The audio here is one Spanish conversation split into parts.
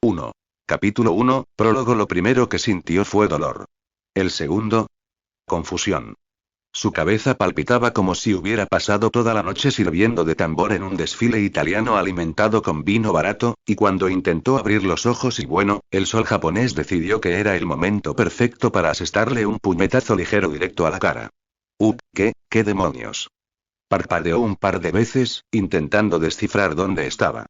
1. Capítulo 1, prólogo. Lo primero que sintió fue dolor. El segundo, confusión. Su cabeza palpitaba como si hubiera pasado toda la noche sirviendo de tambor en un desfile italiano alimentado con vino barato, y cuando intentó abrir los ojos y bueno, el sol japonés decidió que era el momento perfecto para asestarle un puñetazo ligero directo a la cara. ¿Qué demonios? Parpadeó un par de veces, intentando descifrar dónde estaba.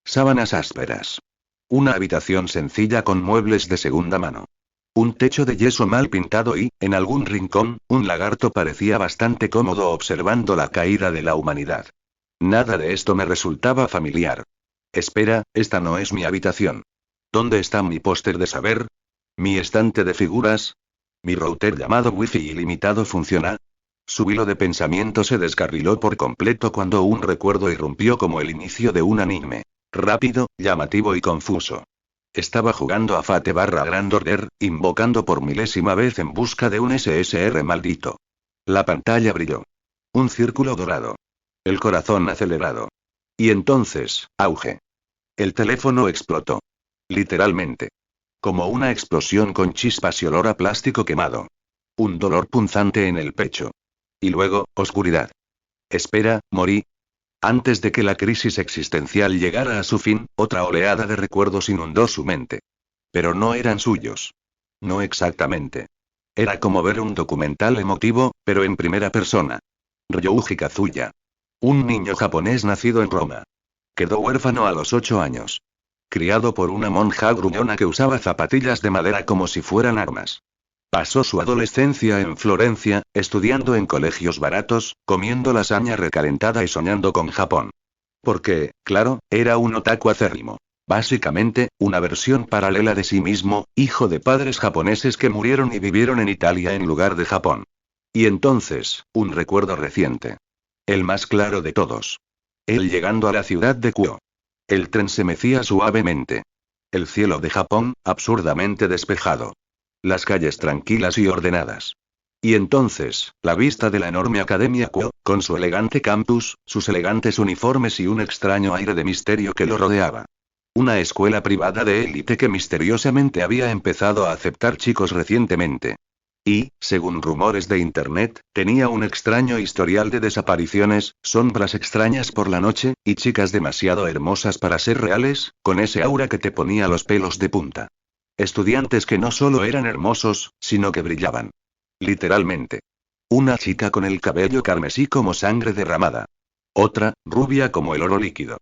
Sábanas ásperas. Una habitación sencilla con muebles de segunda mano. Un techo de yeso mal pintado y, en algún rincón, un lagarto parecía bastante cómodo observando la caída de la humanidad. Nada de esto me resultaba familiar. Espera, esta no es mi habitación. ¿Dónde está mi póster de saber? ¿Mi estante de figuras? ¿Mi router llamado Wi-Fi ilimitado funciona? Su hilo de pensamiento se descarriló por completo cuando un recuerdo irrumpió como el inicio de un anime. Rápido, llamativo y confuso. Estaba jugando a Fate Grand Order, invocando por milésima vez en busca de un SSR maldito. La pantalla brilló. Un círculo dorado. El corazón acelerado. Y entonces, auge. El teléfono explotó. Literalmente. Como una explosión con chispas y olor a plástico quemado. Un dolor punzante en el pecho. Y luego, oscuridad. Espera, morí. Antes de que la crisis existencial llegara a su fin, otra oleada de recuerdos inundó su mente. Pero no eran suyos. No exactamente. Era como ver un documental emotivo, pero en primera persona. Ryuji Kazuya. Un niño japonés nacido en Roma. Quedó huérfano a los 8 años. Criado por una monja gruñona que usaba zapatillas de madera como si fueran armas. Pasó su adolescencia en Florencia, estudiando en colegios baratos, comiendo lasaña recalentada y soñando con Japón. Porque, claro, era un otaku acérrimo. Básicamente, una versión paralela de sí mismo, hijo de padres japoneses que murieron y vivieron en Italia en lugar de Japón. Y entonces, un recuerdo reciente. El más claro de todos. Él llegando a la ciudad de Kuo. El tren se mecía suavemente. El cielo de Japón, absurdamente despejado. Las calles tranquilas y ordenadas. Y entonces, la vista de la enorme Academia Kuo, con su elegante campus, sus elegantes uniformes y un extraño aire de misterio que lo rodeaba. Una escuela privada de élite que misteriosamente había empezado a aceptar chicos recientemente. Y, según rumores de internet, tenía un extraño historial de desapariciones, sombras extrañas por la noche, y chicas demasiado hermosas para ser reales, con ese aura que te ponía los pelos de punta. Estudiantes que no solo eran hermosos, sino que brillaban. Literalmente. Una chica con el cabello carmesí como sangre derramada. Otra, rubia como el oro líquido.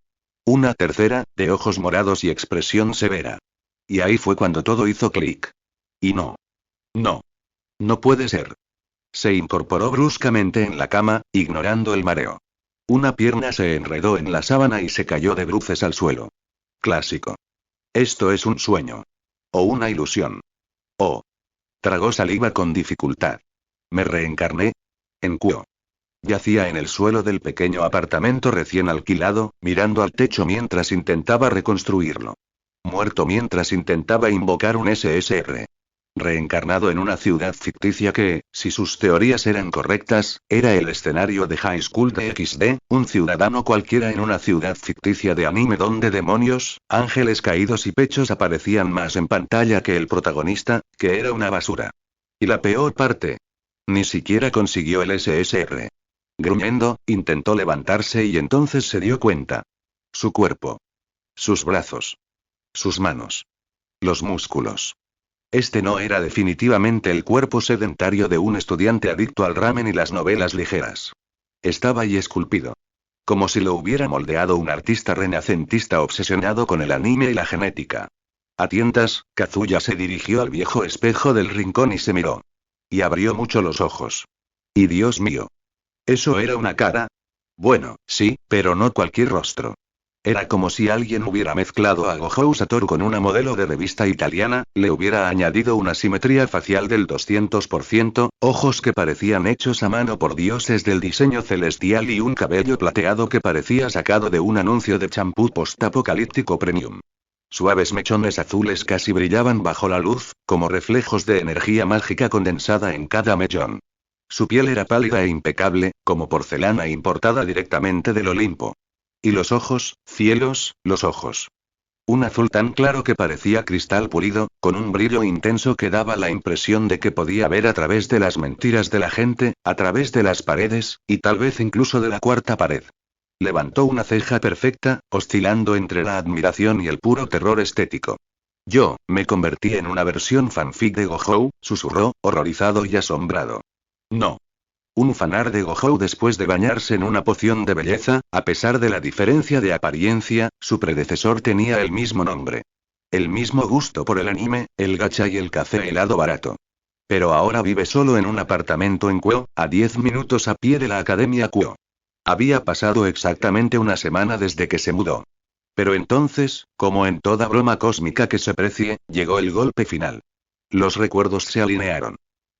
Una tercera, de ojos morados y expresión severa. Y ahí fue cuando todo hizo clic. Y no. No. No puede ser. Se incorporó bruscamente en la cama, ignorando el mareo. Una pierna se enredó en la sábana y se cayó de bruces al suelo. Clásico. Esto es un sueño. O una ilusión. Oh. Tragó saliva con dificultad. ¿Me reencarné? En Kuo. Yacía en el suelo del pequeño apartamento recién alquilado, mirando al techo mientras intentaba reconstruirlo. Muerto mientras intentaba invocar un SSR. Reencarnado en una ciudad ficticia que, si sus teorías eran correctas, era el escenario de High School de XD, un ciudadano cualquiera en una ciudad ficticia de anime donde demonios, ángeles caídos y pechos aparecían más en pantalla que el protagonista, que era una basura. Y la peor parte. Ni siquiera consiguió el SSR. Gruñendo, intentó levantarse y entonces se dio cuenta. Su cuerpo. Sus brazos. Sus manos. Los músculos. Este no era definitivamente el cuerpo sedentario de un estudiante adicto al ramen y las novelas ligeras. Estaba ahí esculpido. Como si lo hubiera moldeado un artista renacentista obsesionado con el anime y la genética. A tientas, Kazuya se dirigió al viejo espejo del rincón y se miró. Y abrió mucho los ojos. Y Dios mío. ¿Eso era una cara? Bueno, sí, pero no cualquier rostro. Era como si alguien hubiera mezclado a Gohou Satoru con una modelo de revista italiana, le hubiera añadido una simetría facial del 200%, ojos que parecían hechos a mano por dioses del diseño celestial y un cabello plateado que parecía sacado de un anuncio de champú postapocalíptico premium. Suaves mechones azules casi brillaban bajo la luz, como reflejos de energía mágica condensada en cada mechón. Su piel era pálida e impecable, como porcelana importada directamente del Olimpo. Y los ojos, cielos, los ojos. Un azul tan claro que parecía cristal pulido, con un brillo intenso que daba la impresión de que podía ver a través de las mentiras de la gente, a través de las paredes, y tal vez incluso de la cuarta pared. Levantó una ceja perfecta, oscilando entre la admiración y el puro terror estético. Yo, me convertí en una versión fanfic de Gohou, susurró, horrorizado y asombrado. No. Un fanart de Gohou después de bañarse en una poción de belleza, a pesar de la diferencia de apariencia, su predecesor tenía el mismo nombre. El mismo gusto por el anime, el gacha y el café helado barato. Pero ahora vive solo en un apartamento en Kuo, a 10 minutos a pie de la Academia Kuo. Había pasado exactamente una semana desde que se mudó. Pero entonces, como en toda broma cósmica que se precie, llegó el golpe final. Los recuerdos se alinearon.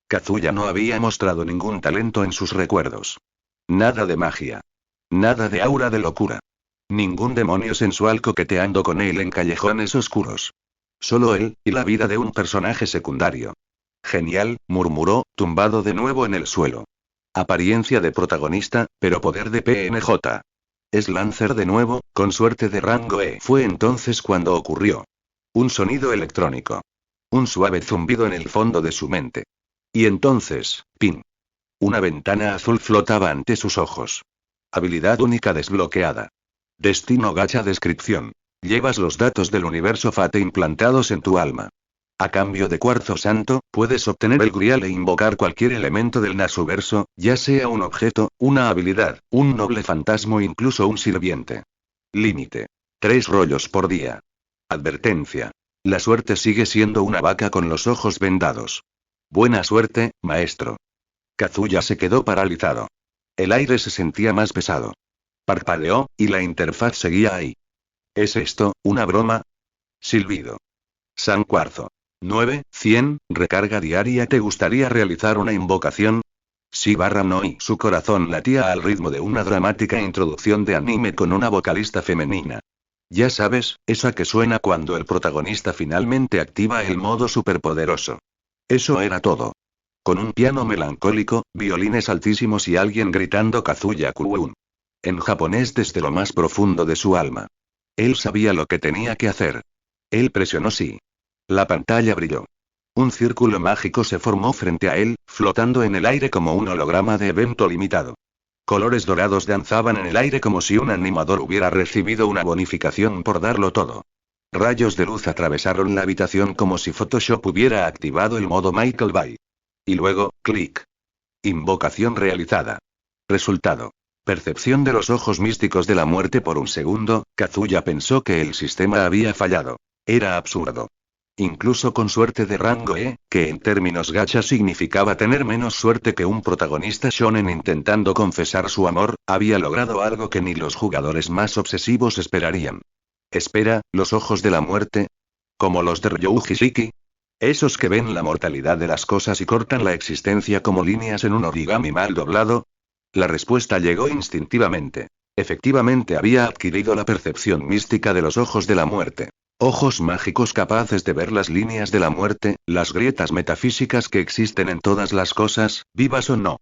Kazuya no había mostrado ningún talento en sus recuerdos. Nada de magia. Nada de aura de locura. Ningún demonio sensual coqueteando con él en callejones oscuros. Solo él, y la vida de un personaje secundario. Genial, murmuró, tumbado de nuevo en el suelo. Apariencia de protagonista, pero poder de PNJ. Es Lancer de nuevo, con suerte de rango E. Fue entonces cuando ocurrió. Un sonido electrónico. Un suave zumbido en el fondo de su mente. Y entonces, ¡pin! Una ventana azul flotaba ante sus ojos. Habilidad única desbloqueada. Destino gacha descripción. Llevas los datos del universo Fate implantados en tu alma. A cambio de cuarzo santo, puedes obtener el grial e invocar cualquier elemento del Nasuverso, ya sea un objeto, una habilidad, un noble fantasma o incluso un sirviente. Límite. 3 rollos por día. Advertencia. La suerte sigue siendo una vaca con los ojos vendados. Buena suerte, maestro. Kazuya se quedó paralizado. El aire se sentía más pesado. Parpadeó, y la interfaz seguía ahí. ¿Es esto, una broma? Silbido. San Cuarzo. 9-100, recarga diaria. ¿Te gustaría realizar una invocación? Sí barra no, y su corazón latía al ritmo de una dramática introducción de anime con una vocalista femenina. Ya sabes, esa que suena cuando el protagonista finalmente activa el modo superpoderoso. Eso era todo. Con un piano melancólico, violines altísimos y alguien gritando Kazuya Kuun. En japonés desde lo más profundo de su alma. Él sabía lo que tenía que hacer. Él presionó sí. La pantalla brilló. Un círculo mágico se formó frente a él, flotando en el aire como un holograma de evento limitado. Colores dorados danzaban en el aire como si un animador hubiera recibido una bonificación por darlo todo. Rayos de luz atravesaron la habitación como si Photoshop hubiera activado el modo Michael Bay. Y luego, clic. Invocación realizada. Resultado. Percepción de los ojos místicos de la muerte. Por un segundo, Kazuya pensó que el sistema había fallado. Era absurdo. Incluso con suerte de rango E, que en términos gacha significaba tener menos suerte que un protagonista shonen intentando confesar su amor, había logrado algo que ni los jugadores más obsesivos esperarían. Espera, ¿los ojos de la muerte? ¿Como los de Ryuji Shiki? ¿Esos que ven la mortalidad de las cosas y cortan la existencia como líneas en un origami mal doblado? La respuesta llegó instintivamente. Efectivamente había adquirido la percepción mística de los ojos de la muerte. Ojos mágicos capaces de ver las líneas de la muerte, las grietas metafísicas que existen en todas las cosas, vivas o no.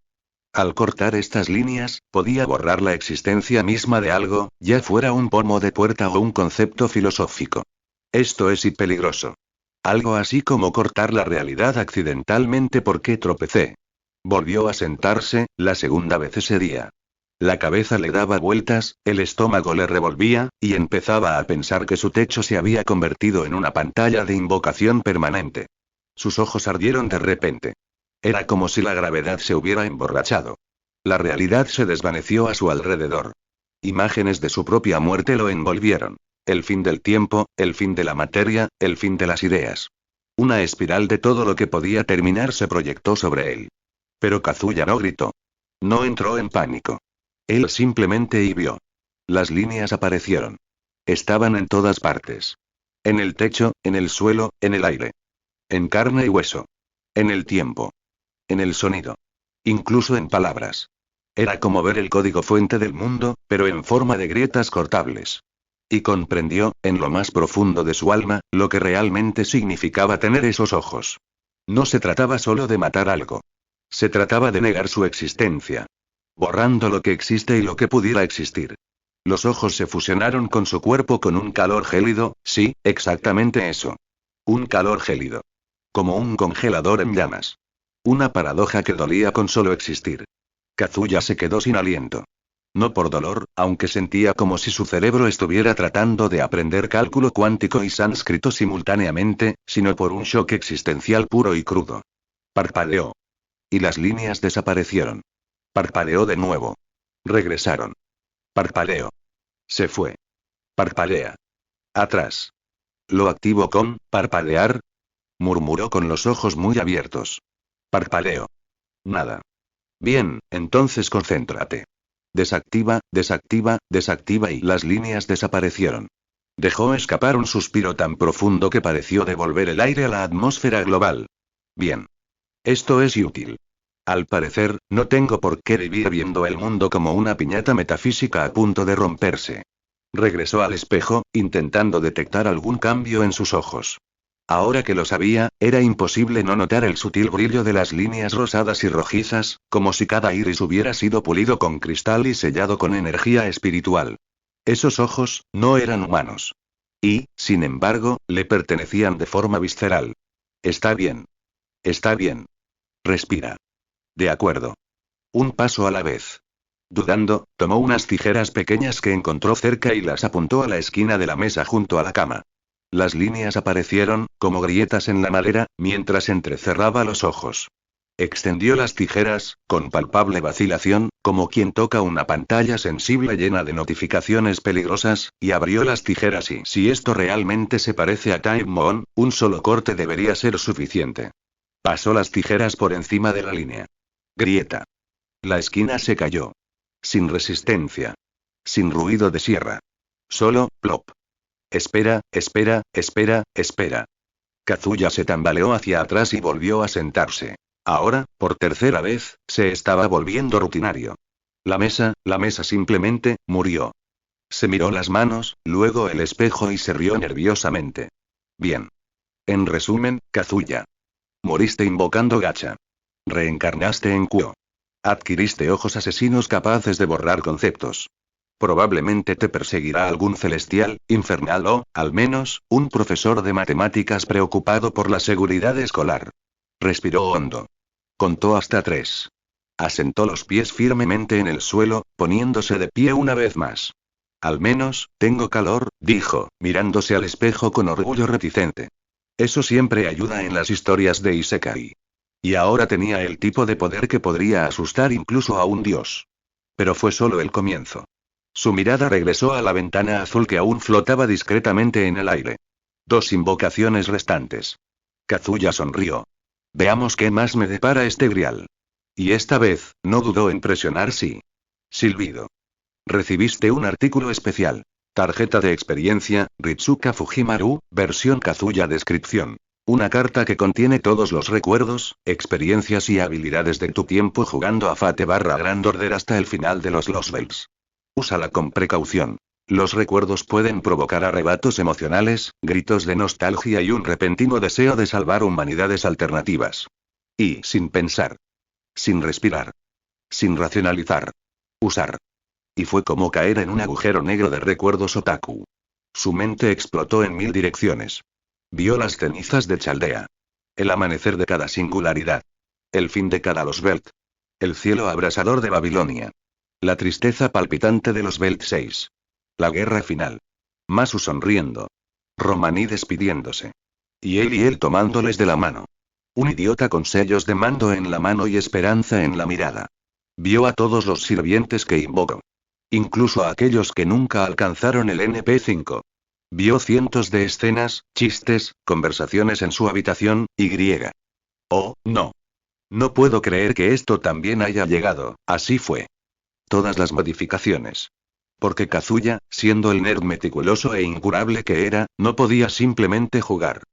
Al cortar estas líneas, podía borrar la existencia misma de algo, ya fuera un pomo de puerta o un concepto filosófico. Esto es y peligroso. Algo así como cortar la realidad accidentalmente porque tropecé. Volvió a sentarse, la segunda vez ese día. La cabeza le daba vueltas, el estómago le revolvía, y empezaba a pensar que su techo se había convertido en una pantalla de invocación permanente. Sus ojos ardieron de repente. Era como si la gravedad se hubiera emborrachado. La realidad se desvaneció a su alrededor. Imágenes de su propia muerte lo envolvieron. El fin del tiempo, el fin de la materia, el fin de las ideas. Una espiral de todo lo que podía terminar se proyectó sobre él. Pero Kazuya no gritó. No entró en pánico. Él simplemente y vio. Las líneas aparecieron. Estaban en todas partes. En el techo, en el suelo, en el aire. En carne y hueso. En el tiempo. En el sonido. Incluso en palabras. Era como ver el código fuente del mundo, pero en forma de grietas cortables. Y comprendió, en lo más profundo de su alma, lo que realmente significaba tener esos ojos. No se trataba solo de matar algo. Se trataba de negar su existencia. Borrando lo que existe y lo que pudiera existir. Los ojos se fusionaron con su cuerpo con un calor gélido, sí, exactamente eso. Un calor gélido. Como un congelador en llamas. Una paradoja que dolía con solo existir. Kazuya se quedó sin aliento. No por dolor, aunque sentía como si su cerebro estuviera tratando de aprender cálculo cuántico y sánscrito simultáneamente, sino por un shock existencial puro y crudo. Parpadeó. Y las líneas desaparecieron. Parpadeó de nuevo. Regresaron. Parpadeó. Se fue. Parpadea. Atrás. ¿Lo activo con parpadear? Murmuró con los ojos muy abiertos. Parpadeo. Nada. Bien, entonces concéntrate. Desactiva, desactiva, desactiva y las líneas desaparecieron. Dejó escapar un suspiro tan profundo que pareció devolver el aire a la atmósfera global. Bien. Esto es útil. Al parecer, no tengo por qué vivir viendo el mundo como una piñata metafísica a punto de romperse. Regresó al espejo, intentando detectar algún cambio en sus ojos. Ahora que lo sabía, era imposible no notar el sutil brillo de las líneas rosadas y rojizas, como si cada iris hubiera sido pulido con cristal y sellado con energía espiritual. Esos ojos, no eran humanos. Y, sin embargo, le pertenecían de forma visceral. Está bien. Está bien. Respira. De acuerdo. Un paso a la vez. Dudando, tomó unas tijeras pequeñas que encontró cerca y las apuntó a la esquina de la mesa junto a la cama. Las líneas aparecieron, como grietas en la madera, mientras entrecerraba los ojos. Extendió las tijeras, con palpable vacilación, como quien toca una pantalla sensible llena de notificaciones peligrosas, y abrió las tijeras y si esto realmente se parece a Time Moon, un solo corte debería ser suficiente. Pasó las tijeras por encima de la línea. Grieta. La esquina se cayó. Sin resistencia. Sin ruido de sierra. Solo, plop. Espera, espera, espera, espera. Kazuya se tambaleó hacia atrás y volvió a sentarse. Ahora, por tercera vez, se estaba volviendo rutinario. La mesa simplemente, murió. Se miró las manos, luego el espejo y se rió nerviosamente. Bien. En resumen, Kazuya. Moriste invocando gacha. Reencarnaste en Kuo. Adquiriste ojos asesinos capaces de borrar conceptos. Probablemente te perseguirá algún celestial, infernal o, al menos, un profesor de matemáticas preocupado por la seguridad escolar. Respiró hondo. Contó hasta 3. Asentó los pies firmemente en el suelo, poniéndose de pie una vez más. Al menos, tengo calor, dijo, mirándose al espejo con orgullo reticente. Eso siempre ayuda en las historias de Isekai. Y ahora tenía el tipo de poder que podría asustar incluso a un dios. Pero fue solo el comienzo. Su mirada regresó a la ventana azul que aún flotaba discretamente en el aire. 2 invocaciones restantes. Kazuya sonrió. Veamos qué más me depara este grial. Y esta vez, no dudó en presionar sí. Silbido. Recibiste un artículo especial. Tarjeta de experiencia, Ritsuka Fujimaru, versión Kazuya descripción. Una carta que contiene todos los recuerdos, experiencias y habilidades de tu tiempo jugando a Fate/Grand Order hasta el final de los Lost Bells. Úsala con precaución. Los recuerdos pueden provocar arrebatos emocionales, gritos de nostalgia y un repentino deseo de salvar humanidades alternativas. Y sin pensar. Sin respirar. Sin racionalizar. Usar. Y fue como caer en un agujero negro de recuerdos otaku. Su mente explotó en 1000 direcciones. Vio las cenizas de Chaldea. El amanecer de cada singularidad. El fin de cada Lost Belt. El cielo abrasador de Babilonia. La tristeza palpitante de los Belt 6. La guerra final. Masu sonriendo. Romaní despidiéndose. Y él tomándoles de la mano. Un idiota con sellos de mando en la mano y esperanza en la mirada. Vio a todos los sirvientes que invocó. Incluso a aquellos que nunca alcanzaron el NP5. Vio cientos de escenas, chistes, conversaciones en su habitación, y griega. Oh, no. No puedo creer que esto también haya llegado, así fue. Todas las modificaciones. Porque Kazuya, siendo el nerd meticuloso e incurable que era, no podía simplemente jugar.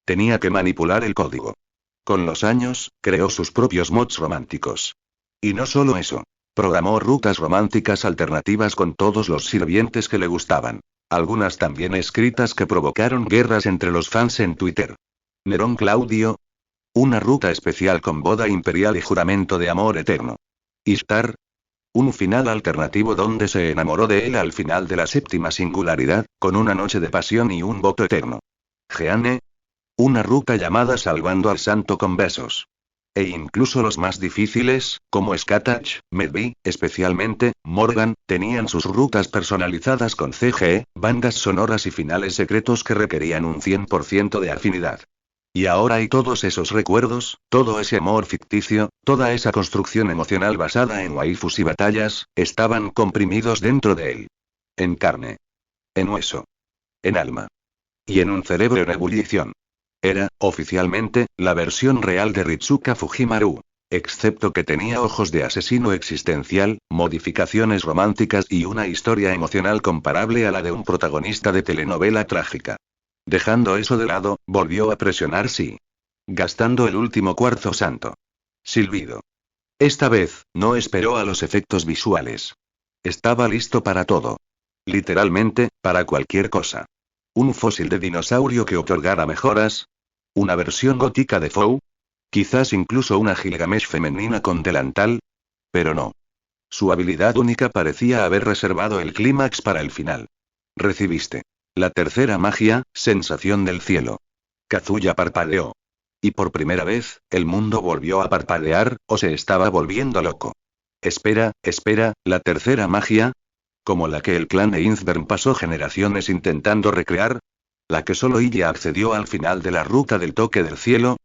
Tenía que manipular el código. Con los años, creó sus propios mods románticos. Y no solo eso. Programó rutas románticas alternativas con todos los sirvientes que le gustaban. Algunas también escritas que provocaron guerras entre los fans en Twitter. Nerón Claudio. Una ruta especial con boda imperial y juramento de amor eterno. Ishtar. Un final alternativo donde se enamoró de él al final de la séptima singularidad, con una noche de pasión y un voto eterno. Jeanne. Una ruta llamada Salvando al Santo con besos. E incluso los más difíciles, como Skatach, Medby, especialmente, Morgan, tenían sus rutas personalizadas con CGE, bandas sonoras y finales secretos que requerían un 100% de afinidad. Y ahora hay todos esos recuerdos, todo ese amor ficticio, toda esa construcción emocional basada en waifus y batallas, estaban comprimidos dentro de él. En carne. En hueso. En alma. Y en un cerebro en ebullición. Era, oficialmente, la versión real de Ritsuka Fujimaru. Excepto que tenía ojos de asesino existencial, modificaciones románticas y una historia emocional comparable a la de un protagonista de telenovela trágica. Dejando eso de lado, volvió a presionar sí. Gastando el último cuarzo santo. Silbido. Esta vez, no esperó a los efectos visuales. Estaba listo para todo. Literalmente, para cualquier cosa. ¿Un fósil de dinosaurio que otorgara mejoras? ¿Una versión gótica de Fou? Quizás incluso una Gilgamesh femenina con delantal. Pero no. Su habilidad única parecía haber reservado el clímax para el final. Recibiste. La tercera magia, sensación del cielo. Kazuya parpadeó. Y por primera vez, el mundo volvió a parpadear, o se estaba volviendo loco. Espera, ¿la tercera magia? ¿Como la que el clan de Innsbern pasó generaciones intentando recrear? ¿La que solo ella accedió al final de la ruta del toque del cielo?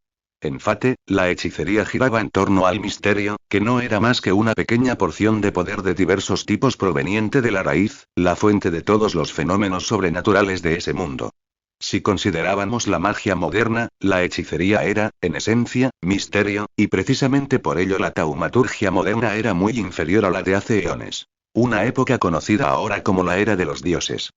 En Fate, la hechicería giraba en torno al misterio, que no era más que una pequeña porción de poder de diversos tipos proveniente de la raíz, la fuente de todos los fenómenos sobrenaturales de ese mundo. Si considerábamos la magia moderna, la hechicería era, en esencia, misterio, y precisamente por ello la taumaturgia moderna era muy inferior a la de hace eones. Una época conocida ahora como la era de los dioses.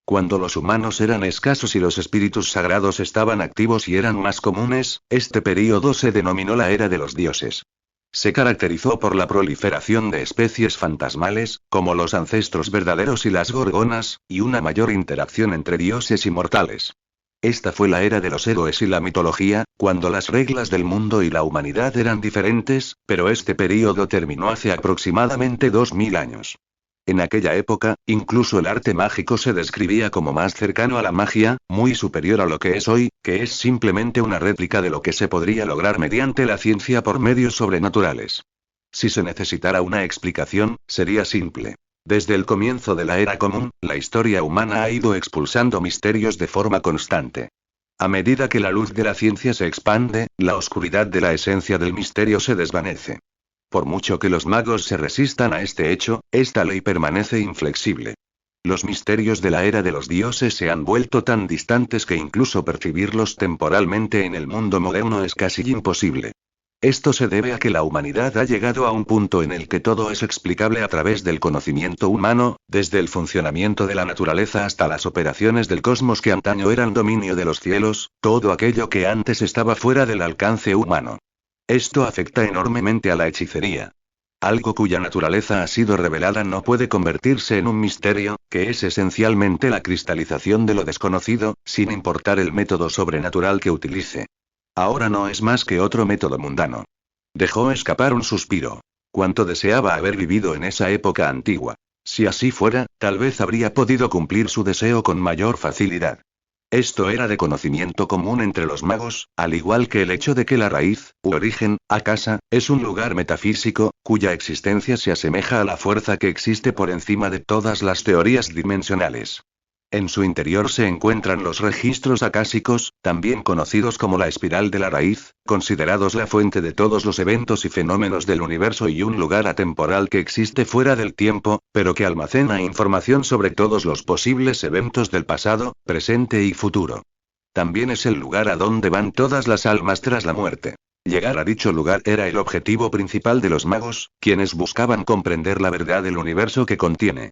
Cuando los humanos eran escasos y los espíritus sagrados estaban activos y eran más comunes, este período se denominó la era de los dioses. Se caracterizó por la proliferación de especies fantasmales, como los ancestros verdaderos y las gorgonas, y una mayor interacción entre dioses y mortales. Esta fue la era de los héroes y la mitología, cuando las reglas del mundo y la humanidad eran diferentes, pero este período terminó hace aproximadamente 2000 años. En aquella época, incluso el arte mágico se describía como más cercano a la magia, muy superior a lo que es hoy, que es simplemente una réplica de lo que se podría lograr mediante la ciencia por medios sobrenaturales. Si se necesitara una explicación, sería simple. Desde el comienzo de la era común, la historia humana ha ido expulsando misterios de forma constante. A medida que la luz de la ciencia se expande, la oscuridad de la esencia del misterio se desvanece. Por mucho que los magos se resistan a este hecho, esta ley permanece inflexible. Los misterios de la era de los dioses se han vuelto tan distantes que incluso percibirlos temporalmente en el mundo moderno es casi imposible. Esto se debe a que la humanidad ha llegado a un punto en el que todo es explicable a través del conocimiento humano, desde el funcionamiento de la naturaleza hasta las operaciones del cosmos que antaño eran dominio de los cielos, todo aquello que antes estaba fuera del alcance humano. Esto afecta enormemente a la hechicería. Algo cuya naturaleza ha sido revelada no puede convertirse en un misterio, que es esencialmente la cristalización de lo desconocido, sin importar el método sobrenatural que utilice. Ahora no es más que otro método mundano. Dejó escapar un suspiro. Cuánto deseaba haber vivido en esa época antigua. Si así fuera, tal vez habría podido cumplir su deseo con mayor facilidad. Esto era de conocimiento común entre los magos, al igual que el hecho de que la raíz, u origen, Akasa, es un lugar metafísico, cuya existencia se asemeja a la fuerza que existe por encima de todas las teorías dimensionales. En su interior se encuentran los registros acásicos, también conocidos como la espiral de la raíz, considerados la fuente de todos los eventos y fenómenos del universo y un lugar atemporal que existe fuera del tiempo, pero que almacena información sobre todos los posibles eventos del pasado, presente y futuro. También es el lugar a donde van todas las almas tras la muerte. Llegar a dicho lugar era el objetivo principal de los magos, quienes buscaban comprender la verdad del universo que contiene.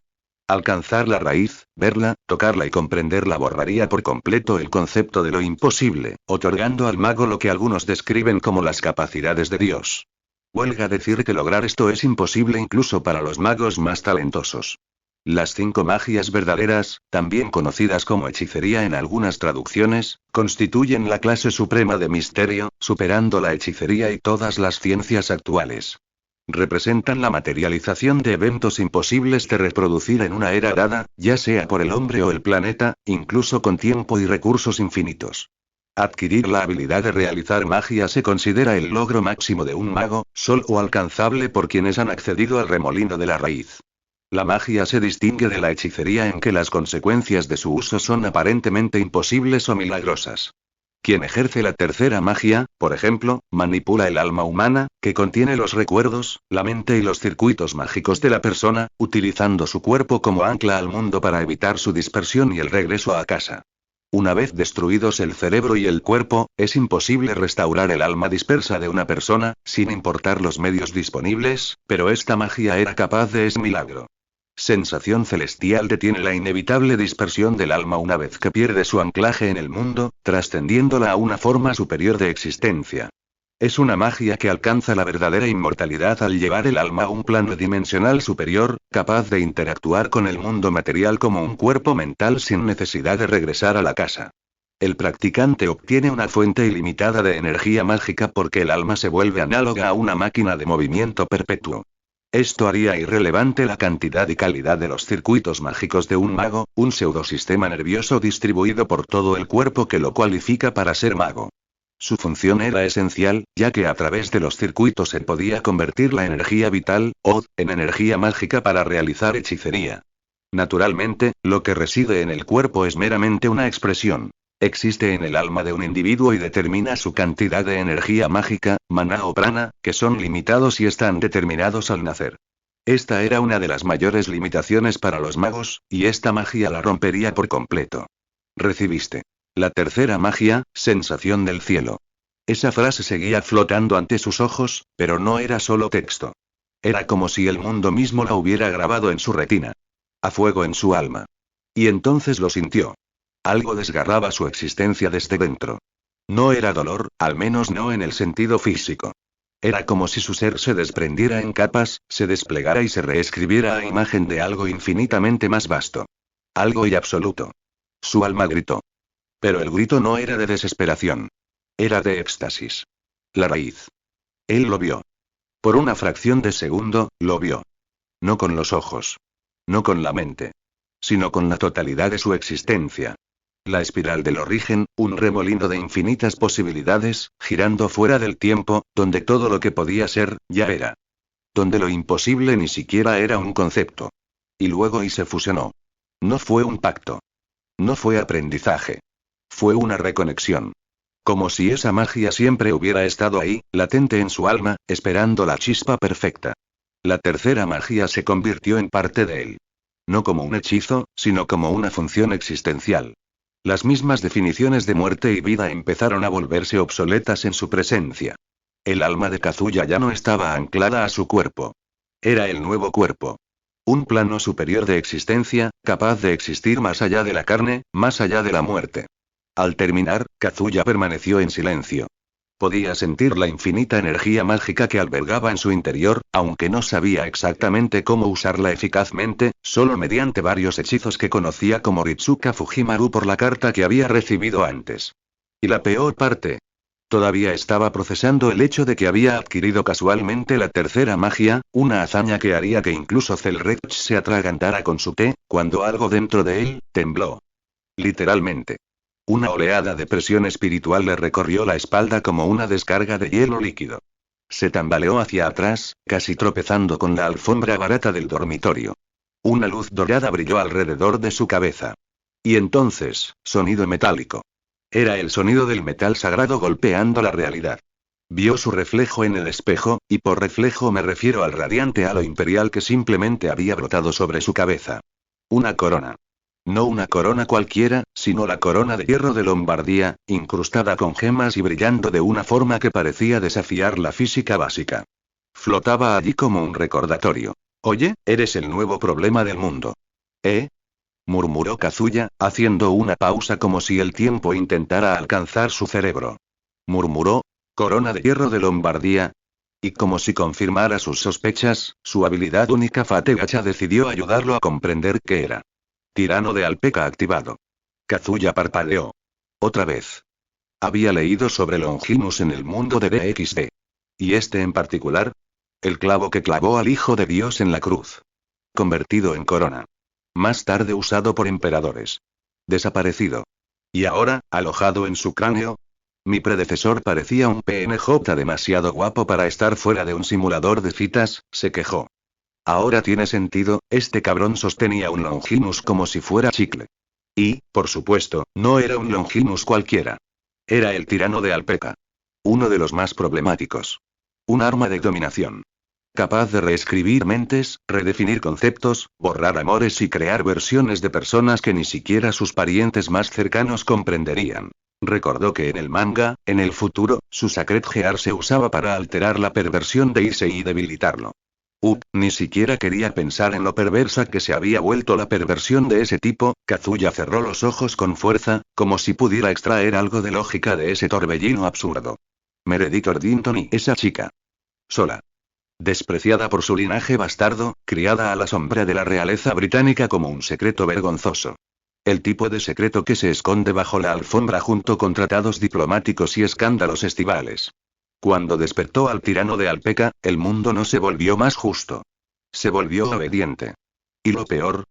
Alcanzar la raíz, verla, tocarla y comprenderla borraría por completo el concepto de lo imposible, otorgando al mago lo que algunos describen como las capacidades de Dios. Huelga decir que lograr esto es imposible incluso para los magos más talentosos. Las 5 magias verdaderas, también conocidas como hechicería en algunas traducciones, constituyen la clase suprema de misterio, superando la hechicería y todas las ciencias actuales. Representan la materialización de eventos imposibles de reproducir en una era dada, ya sea por el hombre o el planeta, incluso con tiempo y recursos infinitos. Adquirir la habilidad de realizar magia se considera el logro máximo de un mago, solo alcanzable por quienes han accedido al remolino de la raíz. La magia se distingue de la hechicería en que las consecuencias de su uso son aparentemente imposibles o milagrosas. Quien ejerce la tercera magia, por ejemplo, manipula el alma humana, que contiene los recuerdos, la mente y los circuitos mágicos de la persona, utilizando su cuerpo como ancla al mundo para evitar su dispersión y el regreso a casa. Una vez destruidos el cerebro y el cuerpo, es imposible restaurar el alma dispersa de una persona, sin importar los medios disponibles, pero esta magia era capaz de ese milagro. Sensación celestial detiene la inevitable dispersión del alma una vez que pierde su anclaje en el mundo, trascendiéndola a una forma superior de existencia. Es una magia que alcanza la verdadera inmortalidad al llevar el alma a un plano dimensional superior, capaz de interactuar con el mundo material como un cuerpo mental sin necesidad de regresar a la casa. El practicante obtiene una fuente ilimitada de energía mágica porque el alma se vuelve análoga a una máquina de movimiento perpetuo. Esto haría irrelevante la cantidad y calidad de los circuitos mágicos de un mago, un pseudosistema nervioso distribuido por todo el cuerpo que lo cualifica para ser mago. Su función era esencial, ya que a través de los circuitos se podía convertir la energía vital, o, en energía mágica para realizar hechicería. Naturalmente, lo que reside en el cuerpo es meramente una expresión. Existe en el alma de un individuo y determina su cantidad de energía mágica, maná o prana, que son limitados y están determinados al nacer. Esta era una de las mayores limitaciones para los magos, y esta magia la rompería por completo. Recibiste. La tercera magia, sensación del cielo. Esa frase seguía flotando ante sus ojos, pero no era solo texto. Era como si el mundo mismo la hubiera grabado en su retina. A fuego en su alma. Y entonces lo sintió. Algo desgarraba su existencia desde dentro. No era dolor, al menos no en el sentido físico. Era como si su ser se desprendiera en capas, se desplegara y se reescribiera a imagen de algo infinitamente más vasto. Algo y absoluto. Su alma gritó. Pero el grito no era de desesperación. Era de éxtasis. La raíz. Él lo vio. Por una fracción de segundo, lo vio. No con los ojos. No con la mente. Sino con la totalidad de su existencia. La espiral del origen, un remolino de infinitas posibilidades, girando fuera del tiempo, donde todo lo que podía ser, ya era. Donde lo imposible ni siquiera era un concepto. Y luego se fusionó. No fue un pacto. No fue aprendizaje. Fue una reconexión. Como si esa magia siempre hubiera estado ahí, latente en su alma, esperando la chispa perfecta. La tercera magia se convirtió en parte de él. No como un hechizo, sino como una función existencial. Las mismas definiciones de muerte y vida empezaron a volverse obsoletas en su presencia. El alma de Kazuya ya no estaba anclada a su cuerpo. Era el nuevo cuerpo. Un plano superior de existencia, capaz de existir más allá de la carne, más allá de la muerte. Al terminar, Kazuya permaneció en silencio. Podía sentir la infinita energía mágica que albergaba en su interior, aunque no sabía exactamente cómo usarla eficazmente, solo mediante varios hechizos que conocía como Ritsuka Fujimaru por la carta que había recibido antes. Y la peor parte. Todavía estaba procesando el hecho de que había adquirido casualmente la tercera magia, una hazaña que haría que incluso Zelrech se atragantara con su té, cuando algo dentro de él, tembló. Literalmente. Una oleada de presión espiritual le recorrió la espalda como una descarga de hielo líquido. Se tambaleó hacia atrás, casi tropezando con la alfombra barata del dormitorio. Una luz dorada brilló alrededor de su cabeza. Y entonces, sonido metálico. Era el sonido del metal sagrado golpeando la realidad. Vio su reflejo en el espejo, y por reflejo me refiero al radiante halo imperial que simplemente había brotado sobre su cabeza. Una corona. No una corona cualquiera, sino la corona de hierro de Lombardía, incrustada con gemas y brillando de una forma que parecía desafiar la física básica. Flotaba allí como un recordatorio. Oye, eres el nuevo problema del mundo. ¿Eh? Murmuró Kazuya, haciendo una pausa como si el tiempo intentara alcanzar su cerebro. Murmuró, corona de hierro de Lombardía. Y como si confirmara sus sospechas, su habilidad única Fategacha decidió ayudarlo a comprender qué era. Tirano de Alpeca activado. Kazuya parpadeó. Otra vez. Había leído sobre Longinus en el mundo de DXD. ¿Y este en particular? El clavo que clavó al Hijo de Dios en la cruz. Convertido en corona. Más tarde usado por emperadores. Desaparecido. Y ahora, alojado en su cráneo. Mi predecesor parecía un PNJ demasiado guapo para estar fuera de un simulador de citas, se quejó. Ahora tiene sentido, este cabrón sostenía un Longinus como si fuera chicle. Y, por supuesto, no era un Longinus cualquiera. Era el tirano de Alpeca. Uno de los más problemáticos. Un arma de dominación. Capaz de reescribir mentes, redefinir conceptos, borrar amores y crear versiones de personas que ni siquiera sus parientes más cercanos comprenderían. Recordó que en el manga, en el futuro, su Sacred Gear se usaba para alterar la perversión de Issei y debilitarlo. Ni siquiera quería pensar en lo perversa que se había vuelto la perversión de ese tipo. Kazuya cerró los ojos con fuerza, como si pudiera extraer algo de lógica de ese torbellino absurdo. Meredith Ordington y esa chica. Sola. Despreciada por su linaje bastardo, criada a la sombra de la realeza británica como un secreto vergonzoso. El tipo de secreto que se esconde bajo la alfombra junto con tratados diplomáticos y escándalos estivales. Cuando despertó al tirano de Alpeca, el mundo no se volvió más justo. Se volvió obediente. Y lo peor,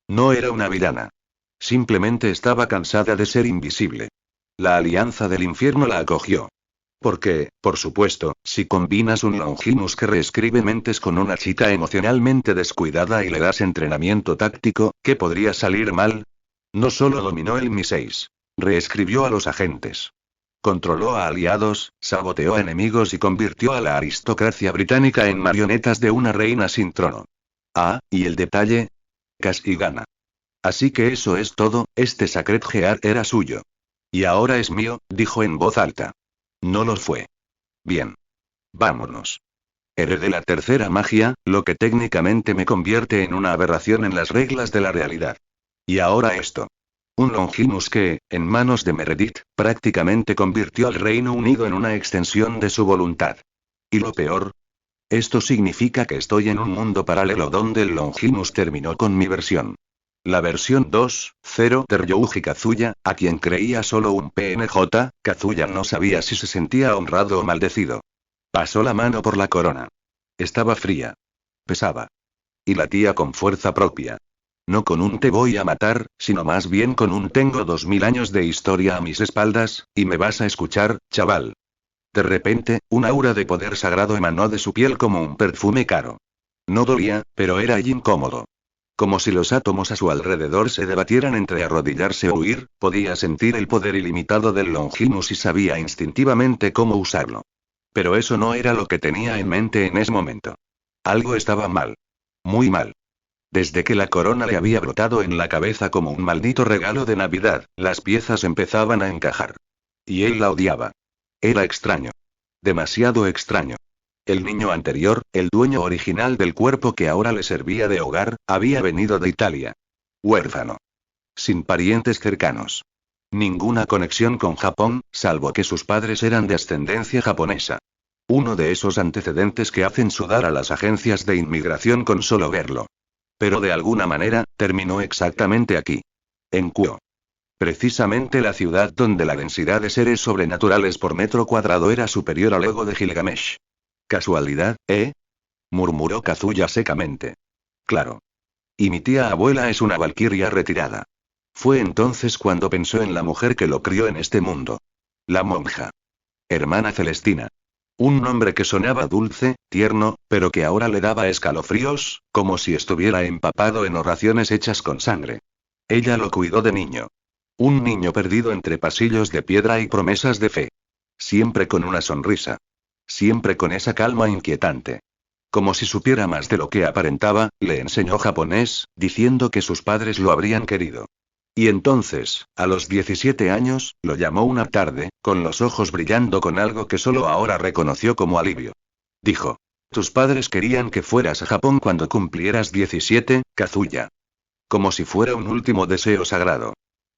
no era una villana. Simplemente estaba cansada de ser invisible. La Alianza del Infierno la acogió. Porque, por supuesto, si combinas un Longinus que reescribe mentes con una chica emocionalmente descuidada y le das entrenamiento táctico, ¿qué podría salir mal? No solo dominó el Mi-6. Reescribió a los agentes. Controló a aliados, saboteó a enemigos y convirtió a la aristocracia británica en marionetas de una reina sin trono. Ah, ¿y el detalle? Casi gana. Así que eso es todo, este Sacred Gear era suyo. Y ahora es mío, dijo en voz alta. No lo fue. Bien. Vámonos. Heredé la tercera magia, lo que técnicamente me convierte en una aberración en las reglas de la realidad. Y ahora esto. Un Longinus que, en manos de Meredith, prácticamente convirtió al Reino Unido en una extensión de su voluntad. ¿Y lo peor? Esto significa que estoy en un mundo paralelo donde el Longinus terminó con mi versión. La versión 2.0 de Ryuji Kazuya, a quien creía solo un PNJ, Kazuya no sabía si se sentía honrado o maldecido. Pasó la mano por la corona. Estaba fría. Pesaba. Y latía con fuerza propia. No con un te voy a matar, sino más bien con un tengo 2000 años de historia a mis espaldas, y me vas a escuchar, chaval. De repente, un aura de poder sagrado emanó de su piel como un perfume caro. No dolía, pero era incómodo. Como si los átomos a su alrededor se debatieran entre arrodillarse o huir, podía sentir el poder ilimitado del Longinus y sabía instintivamente cómo usarlo. Pero eso no era lo que tenía en mente en ese momento. Algo estaba mal. Muy mal. Desde que la corona le había brotado en la cabeza como un maldito regalo de Navidad, las piezas empezaban a encajar. Y él la odiaba. Era extraño. Demasiado extraño. El niño anterior, el dueño original del cuerpo que ahora le servía de hogar, había venido de Italia. Huérfano. Sin parientes cercanos. Ninguna conexión con Japón, salvo que sus padres eran de ascendencia japonesa. Uno de esos antecedentes que hacen sudar a las agencias de inmigración con solo verlo. Pero de alguna manera, terminó exactamente aquí. En Kuo. Precisamente la ciudad donde la densidad de seres sobrenaturales por metro cuadrado era superior al ego de Gilgamesh. ¿Casualidad, murmuró Kazuya secamente. Claro. Y mi tía abuela es una valquiria retirada. Fue entonces cuando pensó en la mujer que lo crió en este mundo. La monja. Hermana Celestina. Un nombre que sonaba dulce, tierno, pero que ahora le daba escalofríos, como si estuviera empapado en oraciones hechas con sangre. Ella lo cuidó de niño. Un niño perdido entre pasillos de piedra y promesas de fe. Siempre con una sonrisa. Siempre con esa calma inquietante. Como si supiera más de lo que aparentaba, le enseñó japonés, diciendo que sus padres lo habrían querido. Y entonces, a los 17 años, lo llamó una tarde, con los ojos brillando con algo que solo ahora reconoció como alivio. Dijo: tus padres querían que fueras a Japón cuando cumplieras 17, Kazuya. Como si fuera un último deseo sagrado.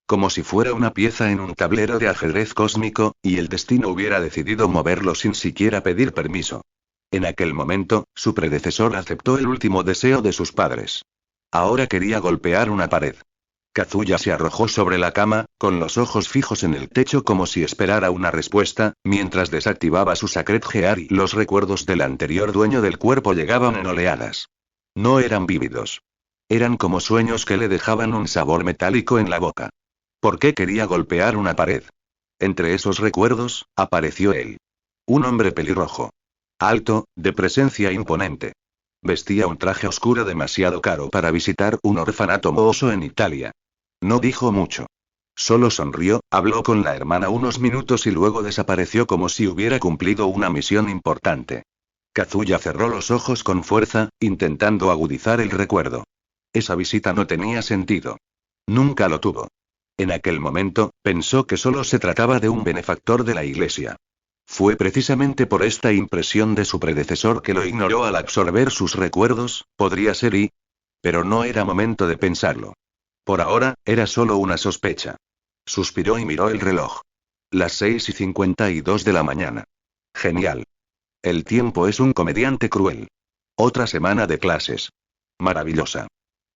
Como si fuera una pieza en un tablero de ajedrez cósmico, y el destino hubiera decidido moverlo sin siquiera pedir permiso. En aquel momento, su predecesor aceptó el último deseo de sus padres. Ahora quería golpear una pared. Kazuya se arrojó sobre la cama, con los ojos fijos en el techo como si esperara una respuesta, mientras desactivaba su Sacred Gear y los recuerdos del anterior dueño del cuerpo llegaban en oleadas. No eran vívidos. Eran como sueños que le dejaban un sabor metálico en la boca. ¿Por qué quería golpear una pared? Entre esos recuerdos, apareció él. Un hombre pelirrojo. Alto, de presencia imponente. Vestía un traje oscuro demasiado caro para visitar un orfanato mohoso en Italia. No dijo mucho. Solo sonrió, habló con la hermana unos minutos y luego desapareció como si hubiera cumplido una misión importante. Kazuya cerró los ojos con fuerza, intentando agudizar el recuerdo. Esa visita no tenía sentido. Nunca lo tuvo. En aquel momento, pensó que solo se trataba de un benefactor de la iglesia. Fue precisamente por esta impresión de su predecesor que lo ignoró al absorber sus recuerdos, podría ser pero no era momento de pensarlo. Por ahora, era solo una sospecha. Suspiró y miró el reloj. Las 6:52 de la mañana. Genial. El tiempo es un comediante cruel. Otra semana de clases. Maravillosa.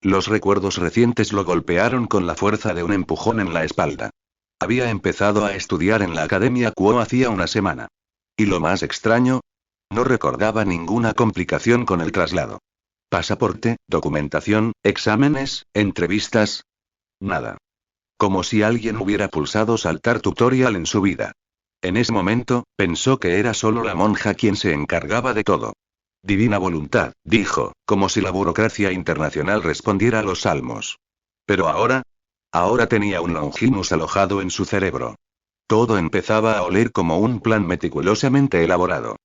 Los recuerdos recientes lo golpearon con la fuerza de un empujón en la espalda. Había empezado a estudiar en la Academia Kuo hacía una semana. Y lo más extraño, no recordaba ninguna complicación con el traslado. Pasaporte, documentación, exámenes, entrevistas. Nada. Como si alguien hubiera pulsado saltar tutorial en su vida. En ese momento, pensó que era solo la monja quien se encargaba de todo. Divina voluntad, dijo, como si la burocracia internacional respondiera a los salmos. Pero ahora tenía un Longinus alojado en su cerebro. Todo empezaba a oler como un plan meticulosamente elaborado.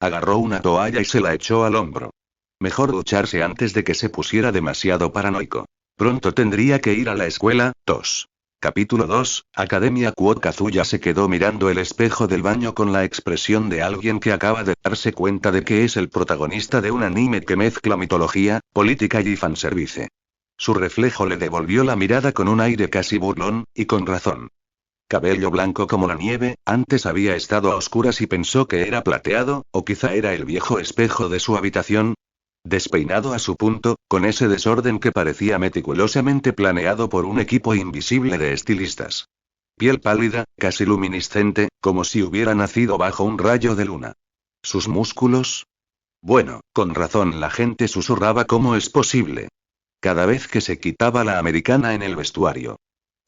Agarró una toalla y se la echó al hombro. Mejor ducharse antes de que se pusiera demasiado paranoico. Pronto tendría que ir a la escuela. Capítulo 2, Academia Kuo. Kazuya se quedó mirando el espejo del baño con la expresión de alguien que acaba de darse cuenta de que es el protagonista de un anime que mezcla mitología, política y fanservice. Su reflejo le devolvió la mirada con un aire casi burlón, y con razón. Cabello blanco como la nieve, antes había estado a oscuras y pensó que era plateado, o quizá era el viejo espejo de su habitación. Despeinado a su punto, con ese desorden que parecía meticulosamente planeado por un equipo invisible de estilistas. Piel pálida, casi luminiscente, como si hubiera nacido bajo un rayo de luna. ¿Sus músculos? Bueno, con razón la gente susurraba cómo es posible. Cada vez que se quitaba la americana en el vestuario.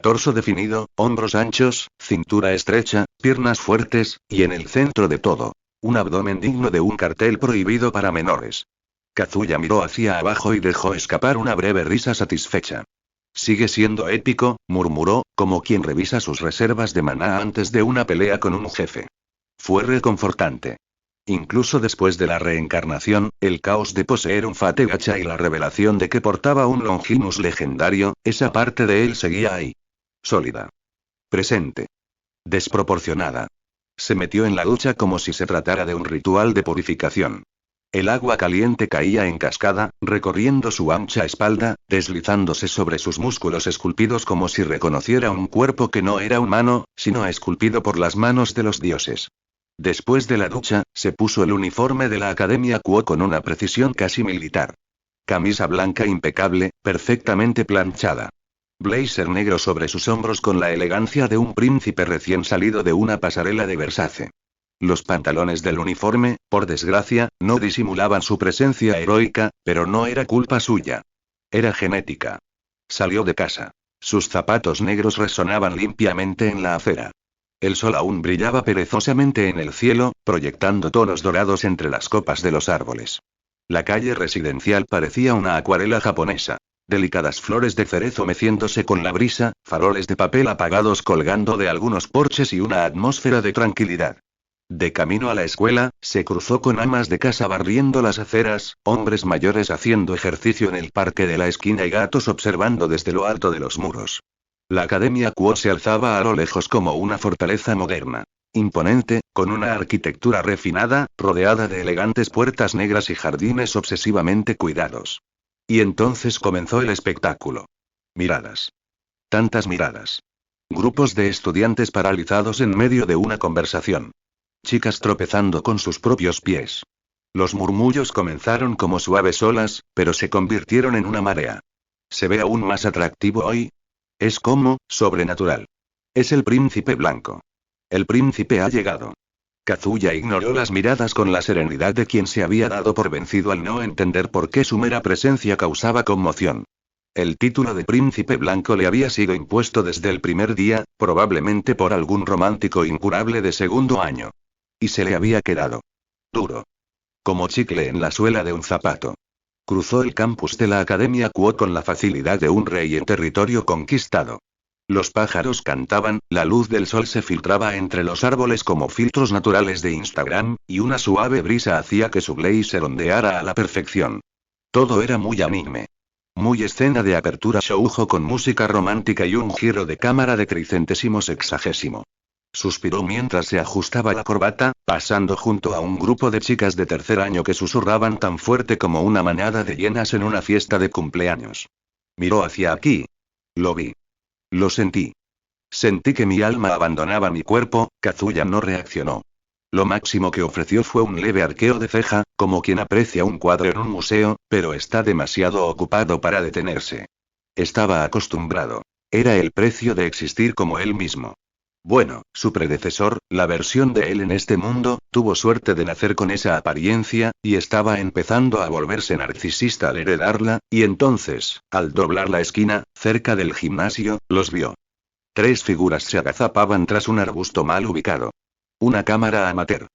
Torso definido, hombros anchos, cintura estrecha, piernas fuertes, y en el centro de todo, un abdomen digno de un cartel prohibido para menores. Kazuya miró hacia abajo y dejó escapar una breve risa satisfecha. Sigue siendo épico, murmuró, como quien revisa sus reservas de maná antes de una pelea con un jefe. Fue reconfortante. Incluso después de la reencarnación, el caos de poseer un Fate Gacha y la revelación de que portaba un Longinus legendario, esa parte de él seguía ahí. Sólida. Presente. Desproporcionada. Se metió en la ducha como si se tratara de un ritual de purificación. El agua caliente caía en cascada, recorriendo su ancha espalda, deslizándose sobre sus músculos esculpidos como si reconociera un cuerpo que no era humano, sino esculpido por las manos de los dioses. Después de la ducha, se puso el uniforme de la Academia Kuo con una precisión casi militar. Camisa blanca impecable, perfectamente planchada. Blazer negro sobre sus hombros con la elegancia de un príncipe recién salido de una pasarela de Versace. Los pantalones del uniforme, por desgracia, no disimulaban su presencia heroica, pero no era culpa suya. Era genética. Salió de casa. Sus zapatos negros resonaban limpiamente en la acera. El sol aún brillaba perezosamente en el cielo, proyectando tonos dorados entre las copas de los árboles. La calle residencial parecía una acuarela japonesa. Delicadas flores de cerezo meciéndose con la brisa, faroles de papel apagados colgando de algunos porches y una atmósfera de tranquilidad. De camino a la escuela, se cruzó con amas de casa barriendo las aceras, hombres mayores haciendo ejercicio en el parque de la esquina y gatos observando desde lo alto de los muros. La Academia Kuo se alzaba a lo lejos como una fortaleza moderna. Imponente, con una arquitectura refinada, rodeada de elegantes puertas negras y jardines obsesivamente cuidados. Y entonces comenzó el espectáculo. Miradas. Tantas miradas. Grupos de estudiantes paralizados en medio de una conversación. Chicas tropezando con sus propios pies. Los murmullos comenzaron como suaves olas, pero se convirtieron en una marea. ¿Se ve aún más atractivo hoy? Es como, sobrenatural. Es el príncipe blanco. El príncipe ha llegado. Kazuya ignoró las miradas con la serenidad de quien se había dado por vencido al no entender por qué su mera presencia causaba conmoción. El título de príncipe blanco le había sido impuesto desde el primer día, probablemente por algún romántico incurable de segundo año. Y se le había quedado duro, como chicle en la suela de un zapato. Cruzó el campus de la Academia Quo con la facilidad de un rey en territorio conquistado. Los pájaros cantaban, la luz del sol se filtraba entre los árboles como filtros naturales de Instagram, y una suave brisa hacía que su blazer ondeara a la perfección. Todo era muy anime. Muy escena de apertura shoujo con música romántica y un giro de cámara de tricentésimo sexagésimo. Suspiró mientras se ajustaba la corbata, pasando junto a un grupo de chicas de tercer año que susurraban tan fuerte como una manada de hienas en una fiesta de cumpleaños. Miró hacia aquí. Lo vi. Lo sentí. Sentí que mi alma abandonaba mi cuerpo. Kazuya no reaccionó. Lo máximo que ofreció fue un leve arqueo de ceja, como quien aprecia un cuadro en un museo, pero está demasiado ocupado para detenerse. Estaba acostumbrado. Era el precio de existir como él mismo. Bueno, su predecesor, la versión de él en este mundo, tuvo suerte de nacer con esa apariencia, y estaba empezando a volverse narcisista al heredarla, y entonces, al doblar la esquina, cerca del gimnasio, los vio. 3 figuras se agazapaban tras un arbusto mal ubicado. Una cámara amateur.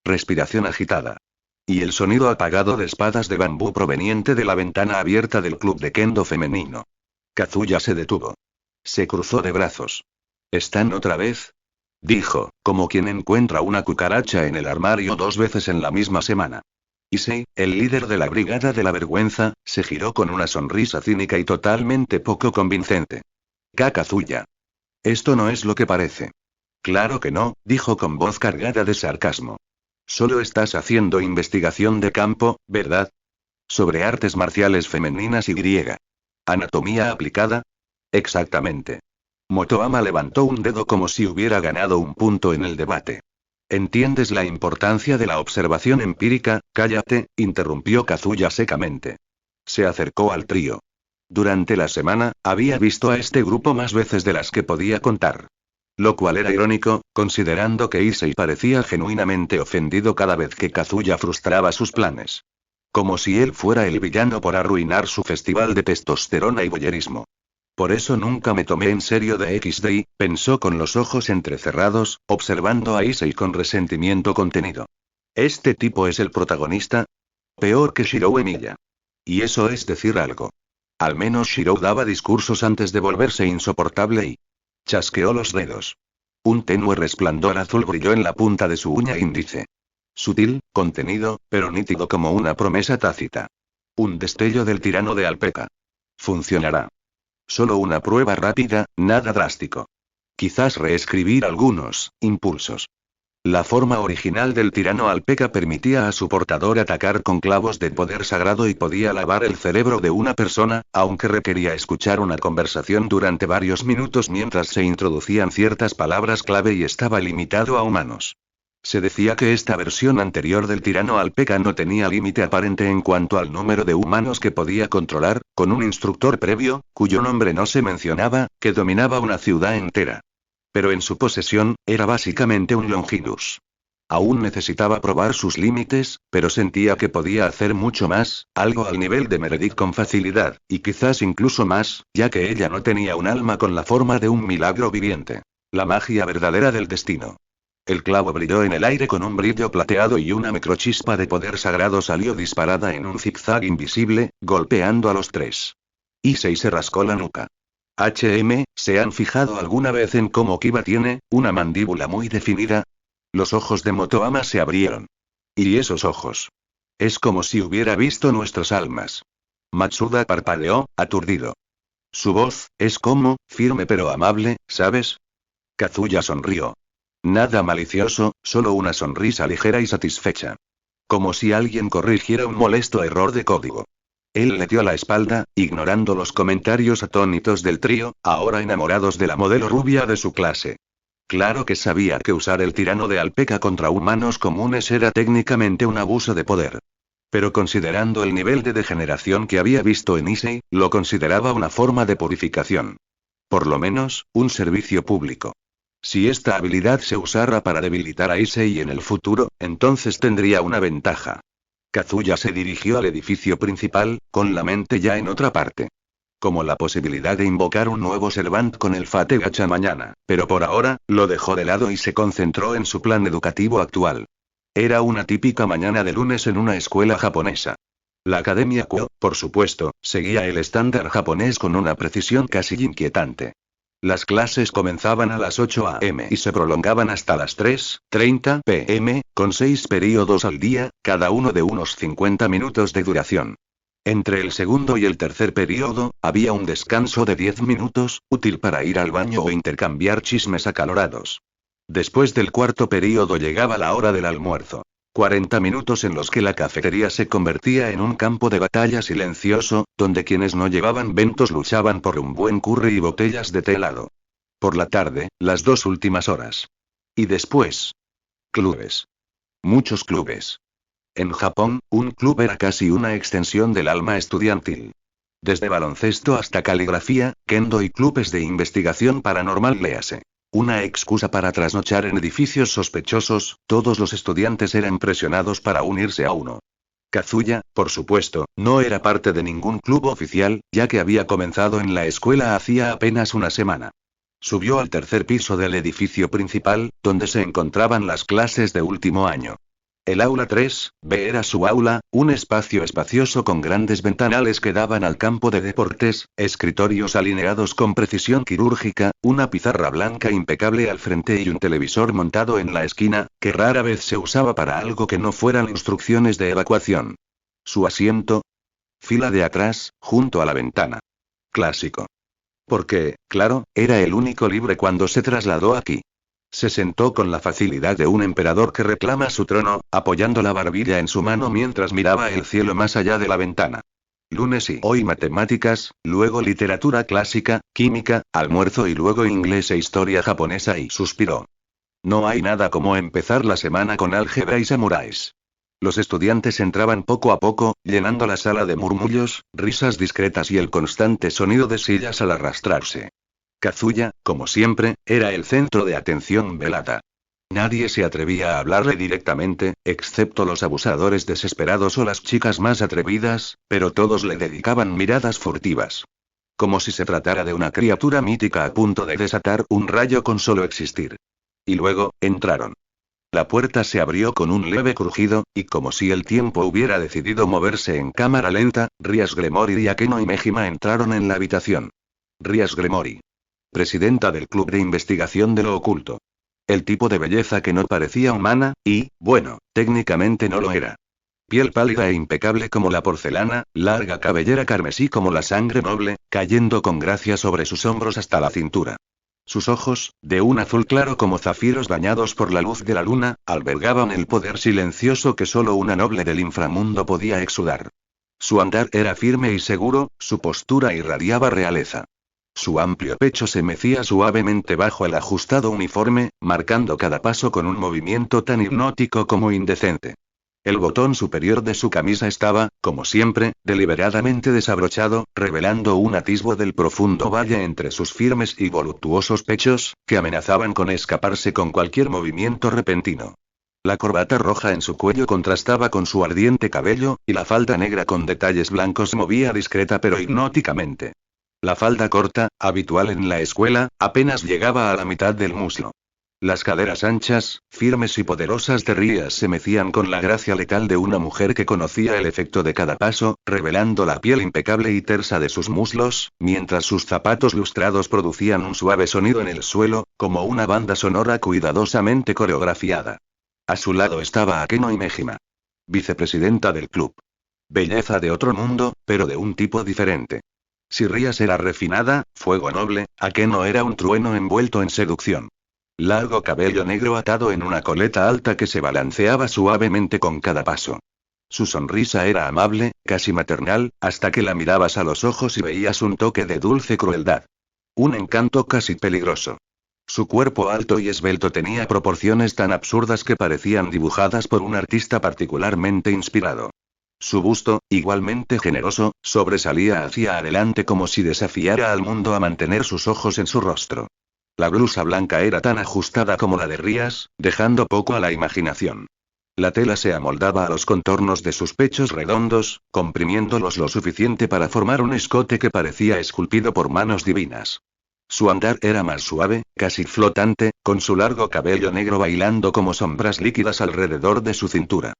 Respiración agitada. Y el sonido apagado de espadas de bambú proveniente de la ventana abierta del club de kendo femenino. Kazuya se detuvo. Se cruzó de brazos. ¿Están otra vez? Dijo, como quien encuentra una cucaracha en el armario 2 veces en la misma semana. Issei, el líder de la brigada de la vergüenza, se giró con una sonrisa cínica y totalmente poco convincente. Kazuya. Esto no es lo que parece. Claro que no, dijo con voz cargada de sarcasmo. Solo estás haciendo investigación de campo, ¿verdad? Sobre artes marciales femeninas y griega. ¿Anatomía aplicada? Exactamente. Motoama levantó un dedo como si hubiera ganado un punto en el debate. ¿Entiendes la importancia de la observación empírica? Cállate, interrumpió Kazuya secamente. Se acercó al trío. Durante la semana, había visto a este grupo más veces de las que podía contar. Lo cual era irónico, considerando que Issei parecía genuinamente ofendido cada vez que Kazuya frustraba sus planes. Como si él fuera el villano por arruinar su festival de testosterona y voyerismo. Por eso nunca me tomé en serio de XD, pensó con los ojos entrecerrados, observando a Issei con resentimiento contenido. ¿Este tipo es el protagonista? Peor que Shirou Emiya. Y eso es decir algo. Al menos Shirou daba discursos antes de volverse insoportable y... chasqueó los dedos. Un tenue resplandor azul brilló en la punta de su uña índice. Sutil, contenido, pero nítido como una promesa tácita. Un destello del tirano de Alpeca. Funcionará. Solo una prueba rápida, nada drástico. Quizás reescribir algunos impulsos. La forma original del tirano Alpeca permitía a su portador atacar con clavos de poder sagrado y podía lavar el cerebro de una persona, aunque requería escuchar una conversación durante varios minutos mientras se introducían ciertas palabras clave y estaba limitado a humanos. Se decía que esta versión anterior del tirano Alpeca no tenía límite aparente en cuanto al número de humanos que podía controlar, con un instructor previo, cuyo nombre no se mencionaba, que dominaba una ciudad entera. Pero en su posesión, era básicamente un Longinus. Aún necesitaba probar sus límites, pero sentía que podía hacer mucho más, algo al nivel de Meredith con facilidad, y quizás incluso más, ya que ella no tenía un alma con la forma de un milagro viviente. La magia verdadera del destino. El clavo brilló en el aire con un brillo plateado y una microchispa de poder sagrado salió disparada en un zigzag invisible, golpeando a los 3. Issei se rascó la nuca. ¿Se han fijado alguna vez en cómo Kiba tiene una mandíbula muy definida? Los ojos de Motoama se abrieron. ¿Y esos ojos? Es como si hubiera visto nuestras almas. Matsuda parpadeó, aturdido. Su voz, es como, firme pero amable, ¿sabes? Kazuya sonrió. Nada malicioso, solo una sonrisa ligera y satisfecha. Como si alguien corrigiera un molesto error de código. Él le dio la espalda, ignorando los comentarios atónitos del trío, ahora enamorados de la modelo rubia de su clase. Claro que sabía que usar el tirano de Alpeca contra humanos comunes era técnicamente un abuso de poder. Pero considerando el nivel de degeneración que había visto en Issei, lo consideraba una forma de purificación. Por lo menos, un servicio público. Si esta habilidad se usara para debilitar a Issei en el futuro, entonces tendría una ventaja. Kazuya se dirigió al edificio principal, con la mente ya en otra parte. Como la posibilidad de invocar un nuevo Servant con el Fate Gacha mañana, pero por ahora, lo dejó de lado y se concentró en su plan educativo actual. Era una típica mañana de lunes en una escuela japonesa. La Academia Kuo, por supuesto, seguía el estándar japonés con una precisión casi inquietante. Las clases comenzaban a las 8 a.m. y se prolongaban hasta las 3:30 p.m., con 6 períodos al día, cada uno de unos 50 minutos de duración. Entre el segundo y el tercer período, había un descanso de 10 minutos, útil para ir al baño o intercambiar chismes acalorados. Después del cuarto período llegaba la hora del almuerzo. 40 minutos en los que la cafetería se convertía en un campo de batalla silencioso, donde quienes no llevaban bentos luchaban por un buen curry y botellas de té helado. Por la tarde, las 2 últimas horas. Y después. Clubes. Muchos clubes. En Japón, un club era casi una extensión del alma estudiantil. Desde baloncesto hasta caligrafía, kendo y clubes de investigación paranormal léase. Una excusa para trasnochar en edificios sospechosos, todos los estudiantes eran presionados para unirse a uno. Kazuya, por supuesto, no era parte de ningún club oficial, ya que había comenzado en la escuela hacía apenas una semana. Subió al tercer piso del edificio principal, donde se encontraban las clases de último año. El aula 3B era su aula, un espacio espacioso con grandes ventanales que daban al campo de deportes, escritorios alineados con precisión quirúrgica, una pizarra blanca impecable al frente y un televisor montado en la esquina, que rara vez se usaba para algo que no fueran instrucciones de evacuación. Su asiento. Fila de atrás, junto a la ventana. Clásico. Porque, claro, era el único libre cuando se trasladó aquí. Se sentó con la facilidad de un emperador que reclama su trono, apoyando la barbilla en su mano mientras miraba el cielo más allá de la ventana. Lunes y hoy matemáticas, luego literatura clásica, química, almuerzo y luego inglés e historia japonesa y suspiró. No hay nada como empezar la semana con álgebra y samuráis. Los estudiantes entraban poco a poco, llenando la sala de murmullos, risas discretas y el constante sonido de sillas al arrastrarse. Kazuya, como siempre, era el centro de atención velada. Nadie se atrevía a hablarle directamente, excepto los abusadores desesperados o las chicas más atrevidas, pero todos le dedicaban miradas furtivas. Como si se tratara de una criatura mítica a punto de desatar un rayo con solo existir. Y luego, entraron. La puerta se abrió con un leve crujido, y como si el tiempo hubiera decidido moverse en cámara lenta, Rias Gremory y Akeno y Mejima entraron en la habitación. Rias Gremory. Presidenta del Club de Investigación de lo Oculto. El tipo de belleza que no parecía humana, y, bueno, técnicamente no lo era. Piel pálida e impecable como la porcelana, larga cabellera carmesí como la sangre noble, cayendo con gracia sobre sus hombros hasta la cintura. Sus ojos, de un azul claro como zafiros bañados por la luz de la luna, albergaban el poder silencioso que solo una noble del inframundo podía exudar. Su andar era firme y seguro, su postura irradiaba realeza. Su amplio pecho se mecía suavemente bajo el ajustado uniforme, marcando cada paso con un movimiento tan hipnótico como indecente. El botón superior de su camisa estaba, como siempre, deliberadamente desabrochado, revelando un atisbo del profundo valle entre sus firmes y voluptuosos pechos, que amenazaban con escaparse con cualquier movimiento repentino. La corbata roja en su cuello contrastaba con su ardiente cabello, y la falda negra con detalles blancos se movía discreta pero hipnóticamente. La falda corta, habitual en la escuela, apenas llegaba a la mitad del muslo. Las caderas anchas, firmes y poderosas de Rias se mecían con la gracia letal de una mujer que conocía el efecto de cada paso, revelando la piel impecable y tersa de sus muslos, mientras sus zapatos lustrados producían un suave sonido en el suelo, como una banda sonora cuidadosamente coreografiada. A su lado estaba Akeno y Mejima. Vicepresidenta del club. Belleza de otro mundo, pero de un tipo diferente. Si Rias era refinada, fuego noble, Akeno era un trueno envuelto en seducción. Largo cabello negro atado en una coleta alta que se balanceaba suavemente con cada paso. Su sonrisa era amable, casi maternal, hasta que la mirabas a los ojos y veías un toque de dulce crueldad. Un encanto casi peligroso. Su cuerpo alto y esbelto tenía proporciones tan absurdas que parecían dibujadas por un artista particularmente inspirado. Su busto, igualmente generoso, sobresalía hacia adelante como si desafiara al mundo a mantener sus ojos en su rostro. La blusa blanca era tan ajustada como la de Rías, dejando poco a la imaginación. La tela se amoldaba a los contornos de sus pechos redondos, comprimiéndolos lo suficiente para formar un escote que parecía esculpido por manos divinas. Su andar era más suave, casi flotante, con su largo cabello negro bailando como sombras líquidas alrededor de su cintura.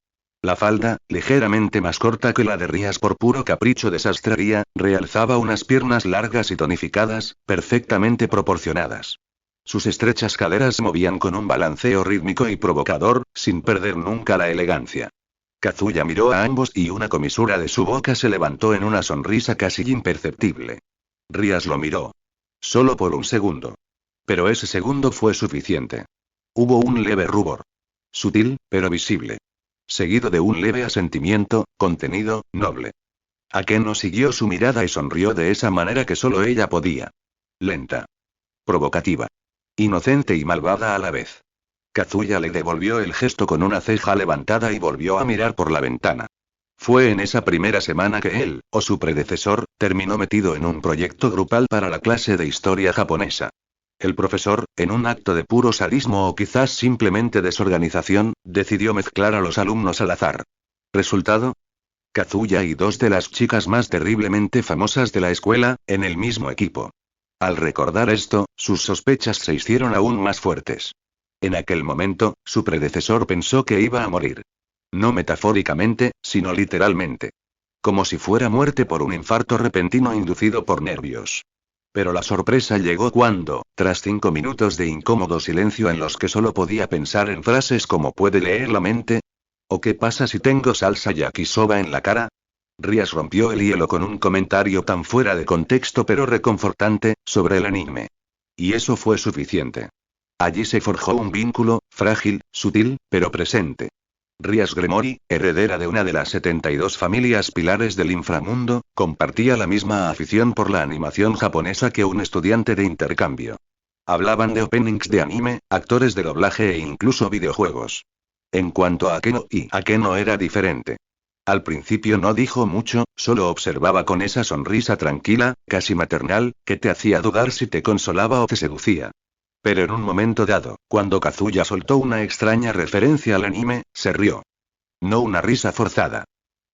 La falda, ligeramente más corta que la de Rías por puro capricho de sastrería, realzaba unas piernas largas y tonificadas, perfectamente proporcionadas. Sus estrechas caderas se movían con un balanceo rítmico y provocador, sin perder nunca la elegancia. Kazuya miró a ambos y una comisura de su boca se levantó en una sonrisa casi imperceptible. Rías lo miró. Solo por un segundo. Pero ese segundo fue suficiente. Hubo un leve rubor. Sutil, pero visible. Seguido de un leve asentimiento, contenido, noble. Akeno siguió su mirada y sonrió de esa manera que solo ella podía. Lenta. Provocativa. Inocente y malvada a la vez. Kazuya le devolvió el gesto con una ceja levantada y volvió a mirar por la ventana. Fue en esa primera semana que él, o su predecesor, terminó metido en un proyecto grupal para la clase de historia japonesa. El profesor, en un acto de puro sadismo o quizás simplemente desorganización, decidió mezclar a los alumnos al azar. ¿Resultado? Kazuya y dos de las chicas más terriblemente famosas de la escuela, en el mismo equipo. Al recordar esto, sus sospechas se hicieron aún más fuertes. En aquel momento, su predecesor pensó que iba a morir. No metafóricamente, sino literalmente. Como si fuera muerte por un infarto repentino inducido por nervios. Pero la sorpresa llegó cuando, tras 5 minutos de incómodo silencio en los que solo podía pensar en frases como ¿puede leer la mente? ¿O qué pasa si tengo salsa yakisoba en la cara? Rías rompió el hielo con un comentario tan fuera de contexto pero reconfortante, sobre el anime. Y eso fue suficiente. Allí se forjó un vínculo, frágil, sutil, pero presente. Rías Gremory, heredera de una de las 72 familias pilares del inframundo, compartía la misma afición por la animación japonesa que un estudiante de intercambio. Hablaban de openings de anime, actores de doblaje e incluso videojuegos. En cuanto a Akeno era diferente. Al principio no dijo mucho, solo observaba con esa sonrisa tranquila, casi maternal, que te hacía dudar si te consolaba o te seducía. Pero en un momento dado, cuando Kazuya soltó una extraña referencia al anime, se rió. No una risa forzada.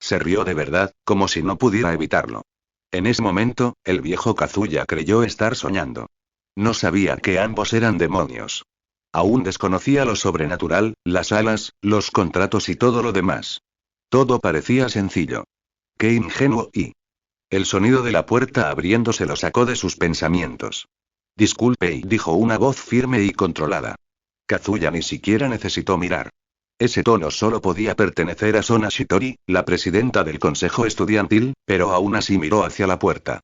Se rió de verdad, como si no pudiera evitarlo. En ese momento, el viejo Kazuya creyó estar soñando. No sabía que ambos eran demonios. Aún desconocía lo sobrenatural, las alas, los contratos y todo lo demás. Todo parecía sencillo. Qué ingenuo y... El sonido de la puerta abriéndose lo sacó de sus pensamientos. Disculpe, dijo una voz firme y controlada. Kazuya ni siquiera necesitó mirar. Ese tono solo podía pertenecer a Sona Shitori, la presidenta del consejo estudiantil, pero aún así miró hacia la puerta.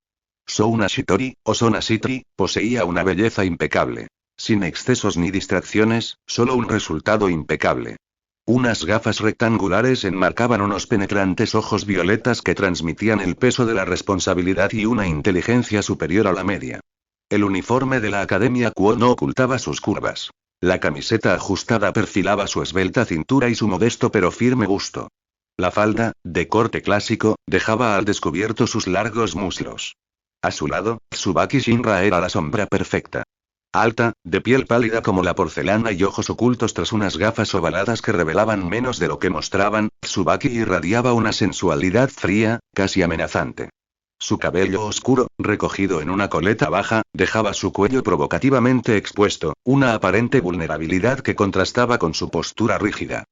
Sona Shitori, o Sona Shitori, poseía una belleza impecable. Sin excesos ni distracciones, solo un resultado impecable. Unas gafas rectangulares enmarcaban unos penetrantes ojos violetas que transmitían el peso de la responsabilidad y una inteligencia superior a la media. El uniforme de la Academia Kuo no ocultaba sus curvas. La camiseta ajustada perfilaba su esbelta cintura y su modesto pero firme busto. La falda, de corte clásico, dejaba al descubierto sus largos muslos. A su lado, Tsubaki Shinra era la sombra perfecta. Alta, de piel pálida como la porcelana y ojos ocultos tras unas gafas ovaladas que revelaban menos de lo que mostraban, Tsubaki irradiaba una sensualidad fría, casi amenazante. Su cabello oscuro, recogido en una coleta baja, dejaba su cuello provocativamente expuesto, una aparente vulnerabilidad que contrastaba con su postura rígida.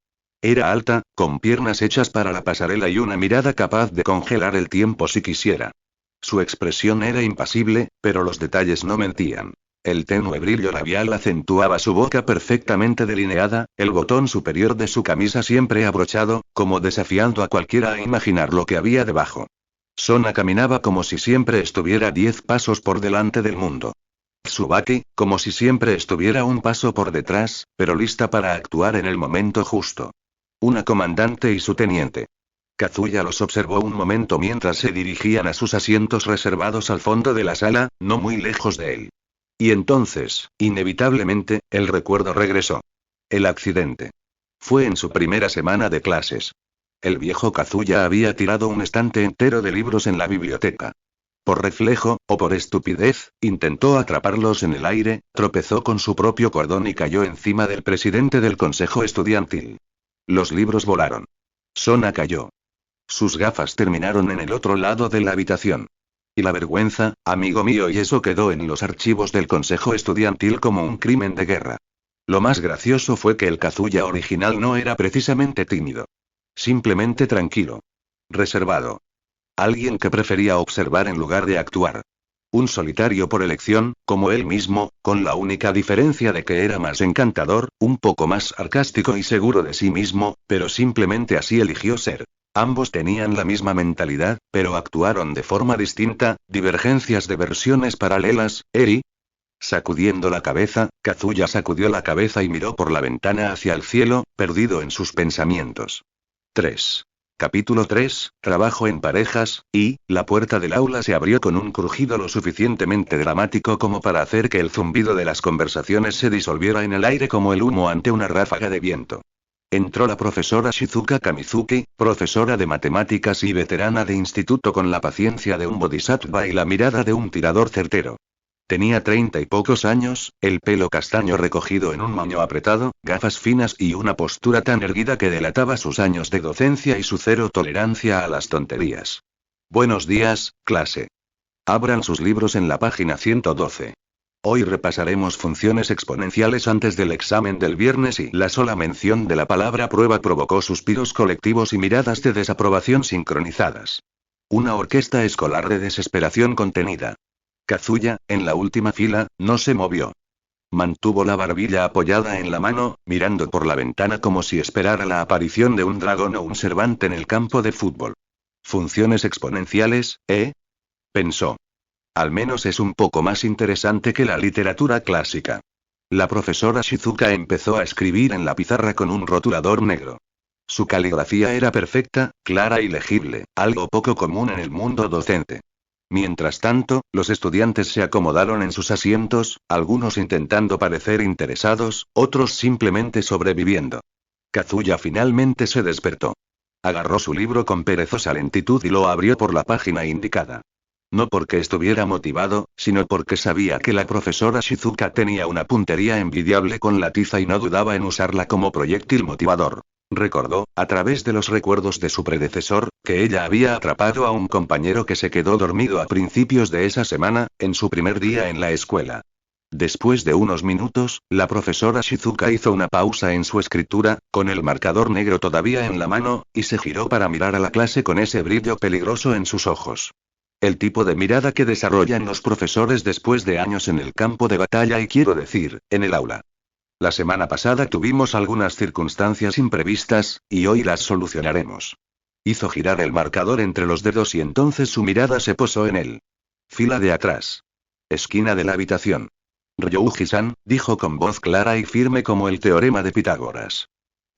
Era alta, con piernas hechas para la pasarela y una mirada capaz de congelar el tiempo si quisiera. Su expresión era impasible, pero los detalles no mentían. El tenue brillo labial acentuaba su boca perfectamente delineada, el botón superior de su camisa siempre abrochado, como desafiando a cualquiera a imaginar lo que había debajo. Sona caminaba como si siempre estuviera 10 pasos por delante del mundo. Tsubaki, como si siempre estuviera un paso por detrás, pero lista para actuar en el momento justo. Una comandante y su teniente. Kazuya los observó un momento mientras se dirigían a sus asientos reservados al fondo de la sala, no muy lejos de él. Y entonces, inevitablemente, el recuerdo regresó. El accidente. Fue en su primera semana de clases. El viejo Kazuya había tirado un estante entero de libros en la biblioteca. Por reflejo, o por estupidez, intentó atraparlos en el aire, tropezó con su propio cordón y cayó encima del presidente del consejo estudiantil. Los libros volaron. Sona cayó. Sus gafas terminaron en el otro lado de la habitación. Y la vergüenza, amigo mío, y eso quedó en los archivos del consejo estudiantil como un crimen de guerra. Lo más gracioso fue que el Kazuya original no era precisamente tímido. Simplemente tranquilo. Reservado. Alguien que prefería observar en lugar de actuar. Un solitario por elección, como él mismo, con la única diferencia de que era más encantador, un poco más sarcástico y seguro de sí mismo, pero simplemente así eligió ser. Ambos tenían la misma mentalidad, pero actuaron de forma distinta, divergencias de versiones paralelas. Eri. Sacudiendo la cabeza, Kazuya sacudió la cabeza y miró por la ventana hacia el cielo, perdido en sus pensamientos. 3. Capítulo 3, Trabajo en parejas, y, la puerta del aula se abrió con un crujido lo suficientemente dramático como para hacer que el zumbido de las conversaciones se disolviera en el aire como el humo ante una ráfaga de viento. Entró la profesora Shizuka Kamizuki, profesora de matemáticas y veterana de instituto con la paciencia de un bodhisattva y la mirada de un tirador certero. Tenía 30 y pocos años, el pelo castaño recogido en un moño apretado, gafas finas y una postura tan erguida que delataba sus años de docencia y su cero tolerancia a las tonterías. Buenos días, clase. Abran sus libros en la página 112. Hoy repasaremos funciones exponenciales antes del examen del viernes y la sola mención de la palabra prueba provocó suspiros colectivos y miradas de desaprobación sincronizadas. Una orquesta escolar de desesperación contenida. Kazuya, en la última fila, no se movió. Mantuvo la barbilla apoyada en la mano, mirando por la ventana como si esperara la aparición de un dragón o un Cervante en el campo de fútbol. Funciones exponenciales, ¿eh? Pensó. Al menos es un poco más interesante que la literatura clásica. La profesora Shizuka empezó a escribir en la pizarra con un rotulador negro. Su caligrafía era perfecta, clara y legible, algo poco común en el mundo docente. Mientras tanto, los estudiantes se acomodaron en sus asientos, algunos intentando parecer interesados, otros simplemente sobreviviendo. Kazuya finalmente se despertó. Agarró su libro con perezosa lentitud y lo abrió por la página indicada. No porque estuviera motivado, sino porque sabía que la profesora Shizuka tenía una puntería envidiable con la tiza y no dudaba en usarla como proyectil motivador. Recordó, a través de los recuerdos de su predecesor, que ella había atrapado a un compañero que se quedó dormido a principios de esa semana, en su primer día en la escuela. Después de unos minutos, la profesora Shizuka hizo una pausa en su escritura, con el marcador negro todavía en la mano, y se giró para mirar a la clase con ese brillo peligroso en sus ojos. El tipo de mirada que desarrollan los profesores después de años en el campo de batalla y quiero decir, en el aula. La semana pasada tuvimos algunas circunstancias imprevistas, y hoy las solucionaremos. Hizo girar el marcador entre los dedos y entonces su mirada se posó en él. Fila de atrás. Esquina de la habitación. Ryuji-san, dijo con voz clara y firme como el teorema de Pitágoras.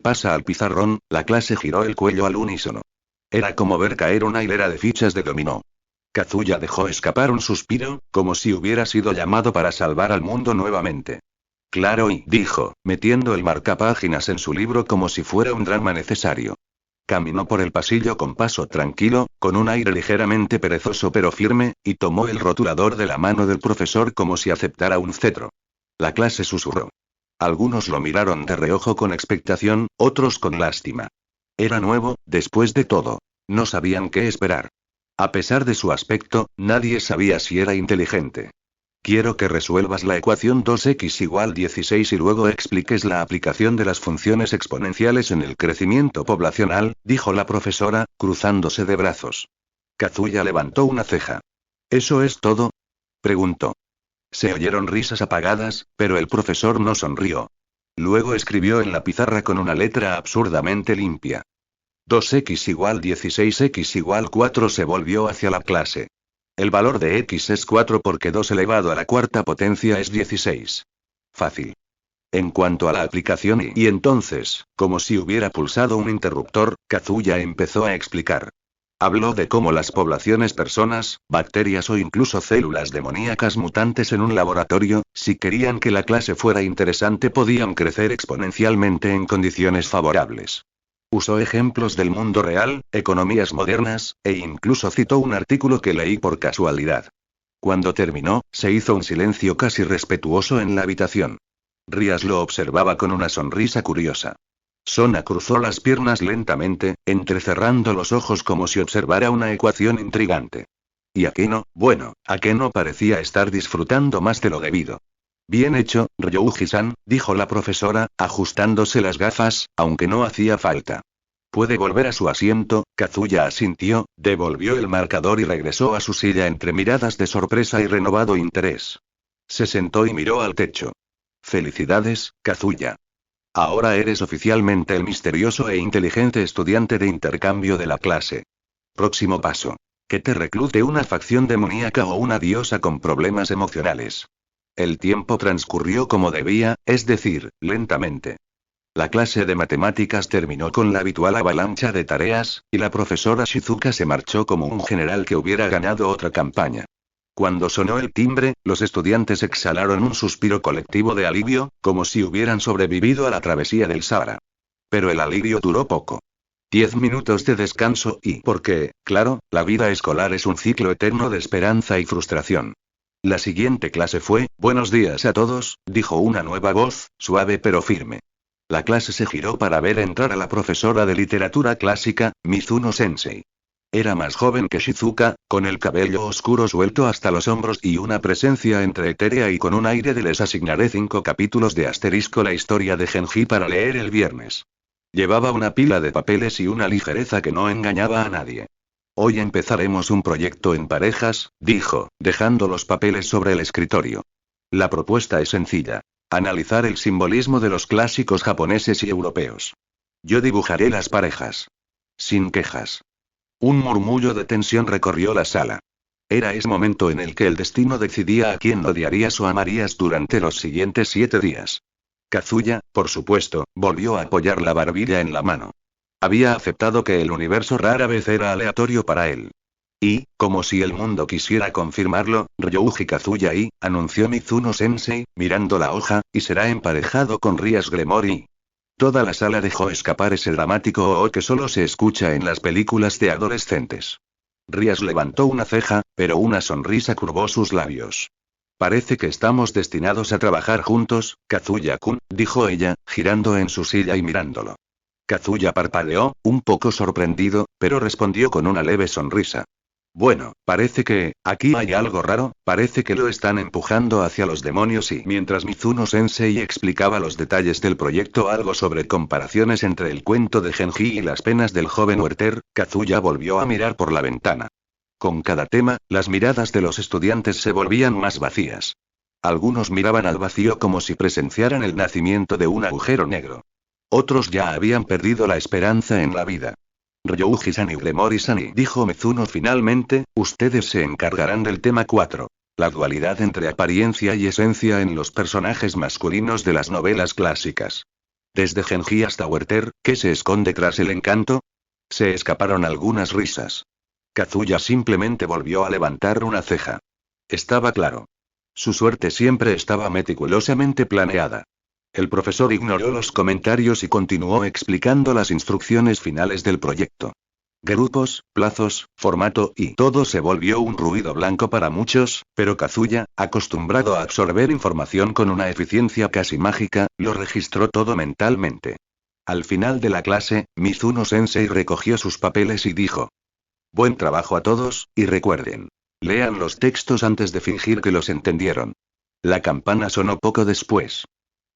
Pasa al pizarrón, la clase giró el cuello al unísono. Era como ver caer una hilera de fichas de dominó. Kazuya dejó escapar un suspiro, como si hubiera sido llamado para salvar al mundo nuevamente. Claro y, dijo, metiendo el marcapáginas en su libro como si fuera un drama necesario. Caminó por el pasillo con paso tranquilo, con un aire ligeramente perezoso pero firme, y tomó el rotulador de la mano del profesor como si aceptara un cetro. La clase susurró. Algunos lo miraron de reojo con expectación, otros con lástima. Era nuevo, después de todo. No sabían qué esperar. A pesar de su aspecto, nadie sabía si era inteligente. Quiero que resuelvas la ecuación 2x igual 16 y luego expliques la aplicación de las funciones exponenciales en el crecimiento poblacional, dijo la profesora, cruzándose de brazos. Kazuya levantó una ceja. ¿Eso es todo? Preguntó. Se oyeron risas apagadas, pero el profesor no sonrió. Luego escribió en la pizarra con una letra absurdamente limpia. 2x igual 16x igual 4 se volvió hacia la clase. El valor de x es 4 porque 2 elevado a la cuarta potencia es 16. Fácil. En cuanto a la aplicación y entonces, como si hubiera pulsado un interruptor, Kazuya empezó a explicar. Habló de cómo las poblaciones personas, bacterias o incluso células demoníacas mutantes en un laboratorio, si querían que la clase fuera interesante podían crecer exponencialmente en condiciones favorables. Usó ejemplos del mundo real, economías modernas, e incluso citó un artículo que leí por casualidad. Cuando terminó, se hizo un silencio casi respetuoso en la habitación. Rías lo observaba con una sonrisa curiosa. Sona cruzó las piernas lentamente, entrecerrando los ojos como si observara una ecuación intrigante. ¿Y Akeno? Bueno, Akeno parecía estar disfrutando más de lo debido. Bien hecho, Ryouji-san, dijo la profesora, ajustándose las gafas, aunque no hacía falta. Puede volver a su asiento. Kazuya asintió, devolvió el marcador y regresó a su silla entre miradas de sorpresa y renovado interés. Se sentó y miró al techo. Felicidades, Kazuya. Ahora eres oficialmente el misterioso e inteligente estudiante de intercambio de la clase. Próximo paso. Que te reclute una facción demoníaca o una diosa con problemas emocionales. El tiempo transcurrió como debía, es decir, lentamente. La clase de matemáticas terminó con la habitual avalancha de tareas, y la profesora Shizuka se marchó como un general que hubiera ganado otra campaña. Cuando sonó el timbre, los estudiantes exhalaron un suspiro colectivo de alivio, como si hubieran sobrevivido a la travesía del Sahara. Pero el alivio duró poco. 10 minutos de descanso y, porque, claro, la vida escolar es un ciclo eterno de esperanza y frustración. La siguiente clase fue, buenos días a todos, dijo una nueva voz, suave pero firme. La clase se giró para ver entrar a la profesora de literatura clásica, Mizuno Sensei. Era más joven que Shizuka, con el cabello oscuro suelto hasta los hombros y una presencia entre etérea y con un aire de les asignaré 5 capítulos de asterisco la historia de Genji para leer el viernes. Llevaba una pila de papeles y una ligereza que no engañaba a nadie. Hoy empezaremos un proyecto en parejas, dijo, dejando los papeles sobre el escritorio. La propuesta es sencilla. Analizar el simbolismo de los clásicos japoneses y europeos. Yo dibujaré las parejas. Sin quejas. Un murmullo de tensión recorrió la sala. Era ese momento en el que el destino decidía a quién odiarías o amarías durante los siguientes 7 días. Kazuya, por supuesto, volvió a apoyar la barbilla en la mano. Había aceptado que el universo rara vez era aleatorio para él. Y, como si el mundo quisiera confirmarlo, Ryouji Kazuya anunció Mizuno Sensei, mirando la hoja, y será emparejado con Rías Gremory. Toda la sala dejó escapar ese dramático "oh" que solo se escucha en las películas de adolescentes. Rías levantó una ceja, pero una sonrisa curvó sus labios. Parece que estamos destinados a trabajar juntos, Kazuya-kun, dijo ella, girando en su silla y mirándolo. Kazuya parpadeó, un poco sorprendido, pero respondió con una leve sonrisa. Bueno, parece que, aquí hay algo raro, parece que lo están empujando hacia los demonios y mientras Mizuno Sensei explicaba los detalles del proyecto algo sobre comparaciones entre el cuento de Genji y las penas del joven Werther, Kazuya volvió a mirar por la ventana. Con cada tema, las miradas de los estudiantes se volvían más vacías. Algunos miraban al vacío como si presenciaran el nacimiento de un agujero negro. Otros ya habían perdido la esperanza en la vida. Ryouji-san y Gremory-san, dijo Mizuno finalmente, ustedes se encargarán del tema 4. La dualidad entre apariencia y esencia en los personajes masculinos de las novelas clásicas. Desde Genji hasta Werther, ¿qué se esconde tras el encanto? Se escaparon algunas risas. Kazuya simplemente volvió a levantar una ceja. Estaba claro. Su suerte siempre estaba meticulosamente planeada. El profesor ignoró los comentarios y continuó explicando las instrucciones finales del proyecto. Grupos, plazos, formato y todo se volvió un ruido blanco para muchos, pero Kazuya, acostumbrado a absorber información con una eficiencia casi mágica, lo registró todo mentalmente. Al final de la clase, Mizuno Sensei recogió sus papeles y dijo: Buen trabajo a todos, y recuerden. Lean los textos antes de fingir que los entendieron. La campana sonó poco después.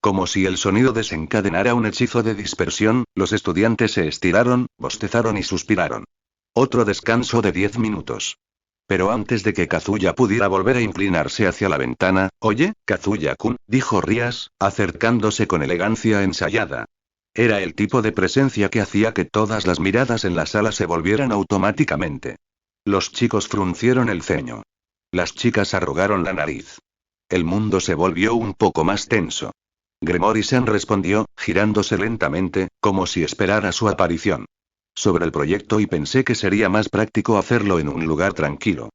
Como si el sonido desencadenara un hechizo de dispersión, los estudiantes se estiraron, bostezaron y suspiraron. Otro descanso de 10 minutos. Pero antes de que Kazuya pudiera volver a inclinarse hacia la ventana, oye, Kazuya-kun, dijo Rías, acercándose con elegancia ensayada. Era el tipo de presencia que hacía que todas las miradas en la sala se volvieran automáticamente. Los chicos fruncieron el ceño. Las chicas arrugaron la nariz. El mundo se volvió un poco más tenso. Gremory-san respondió, girándose lentamente, como si esperara su aparición. Sobre el proyecto y pensé que sería más práctico hacerlo en un lugar tranquilo.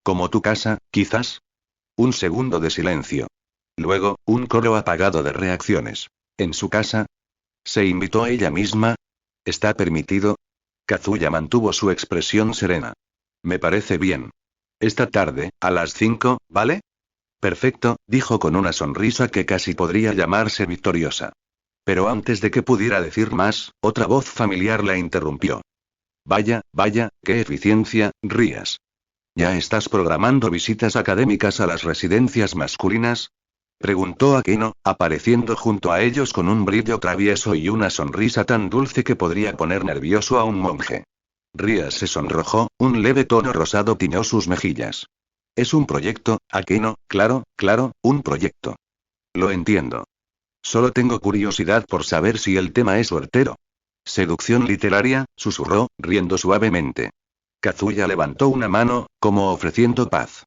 Como tu casa, quizás. Un segundo de silencio. Luego, un coro apagado de reacciones. ¿En su casa? ¿Se invitó a ella misma? ¿Está permitido? Kazuya mantuvo su expresión serena. Me parece bien. Esta tarde, a las 5, ¿vale? Perfecto, dijo con una sonrisa que casi podría llamarse victoriosa. Pero antes de que pudiera decir más, otra voz familiar la interrumpió. Vaya, vaya, qué eficiencia, Rías. ¿Ya estás programando visitas académicas a las residencias masculinas? Preguntó Akeno, apareciendo junto a ellos con un brillo travieso y una sonrisa tan dulce que podría poner nervioso a un monje. Rías se sonrojó, un leve tono rosado tiñó sus mejillas. Es un proyecto, Akeno, claro, un proyecto. Lo entiendo. Solo tengo curiosidad por saber si el tema es certero. Seducción literaria, susurró, riendo suavemente. Kazuya levantó una mano, como ofreciendo paz.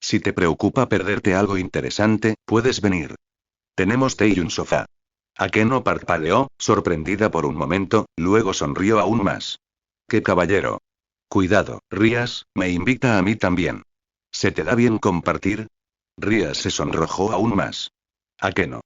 Si te preocupa perderte algo interesante, puedes venir. Tenemos té y un sofá. Akeno parpadeó, sorprendida por un momento, luego sonrió aún más. ¡Qué caballero! Cuidado, Rías, me invita a mí también. ¿Se te da bien compartir? Rías se sonrojó aún más. Akeno.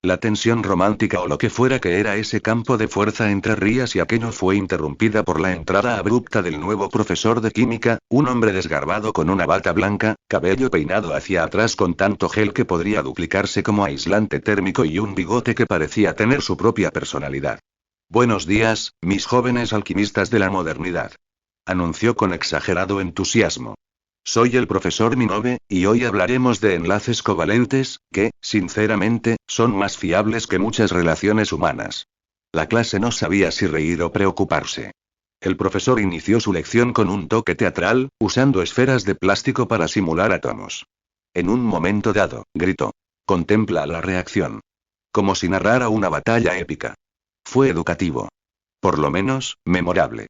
La tensión romántica o lo que fuera que era ese campo de fuerza entre Rías y Akeno fue interrumpida por la entrada abrupta del nuevo profesor de química, un hombre desgarbado con una bata blanca, cabello peinado hacia atrás con tanto gel que podría duplicarse como aislante térmico y un bigote que parecía tener su propia personalidad. Buenos días, mis jóvenes alquimistas de la modernidad. Anunció con exagerado entusiasmo. Soy el profesor Minobe, y hoy hablaremos de enlaces covalentes, que, sinceramente, son más fiables que muchas relaciones humanas. La clase no sabía si reír o preocuparse. El profesor inició su lección con un toque teatral, usando esferas de plástico para simular átomos. En un momento dado, gritó. Contempla la reacción. Como si narrara una batalla épica. Fue educativo. Por lo menos, memorable.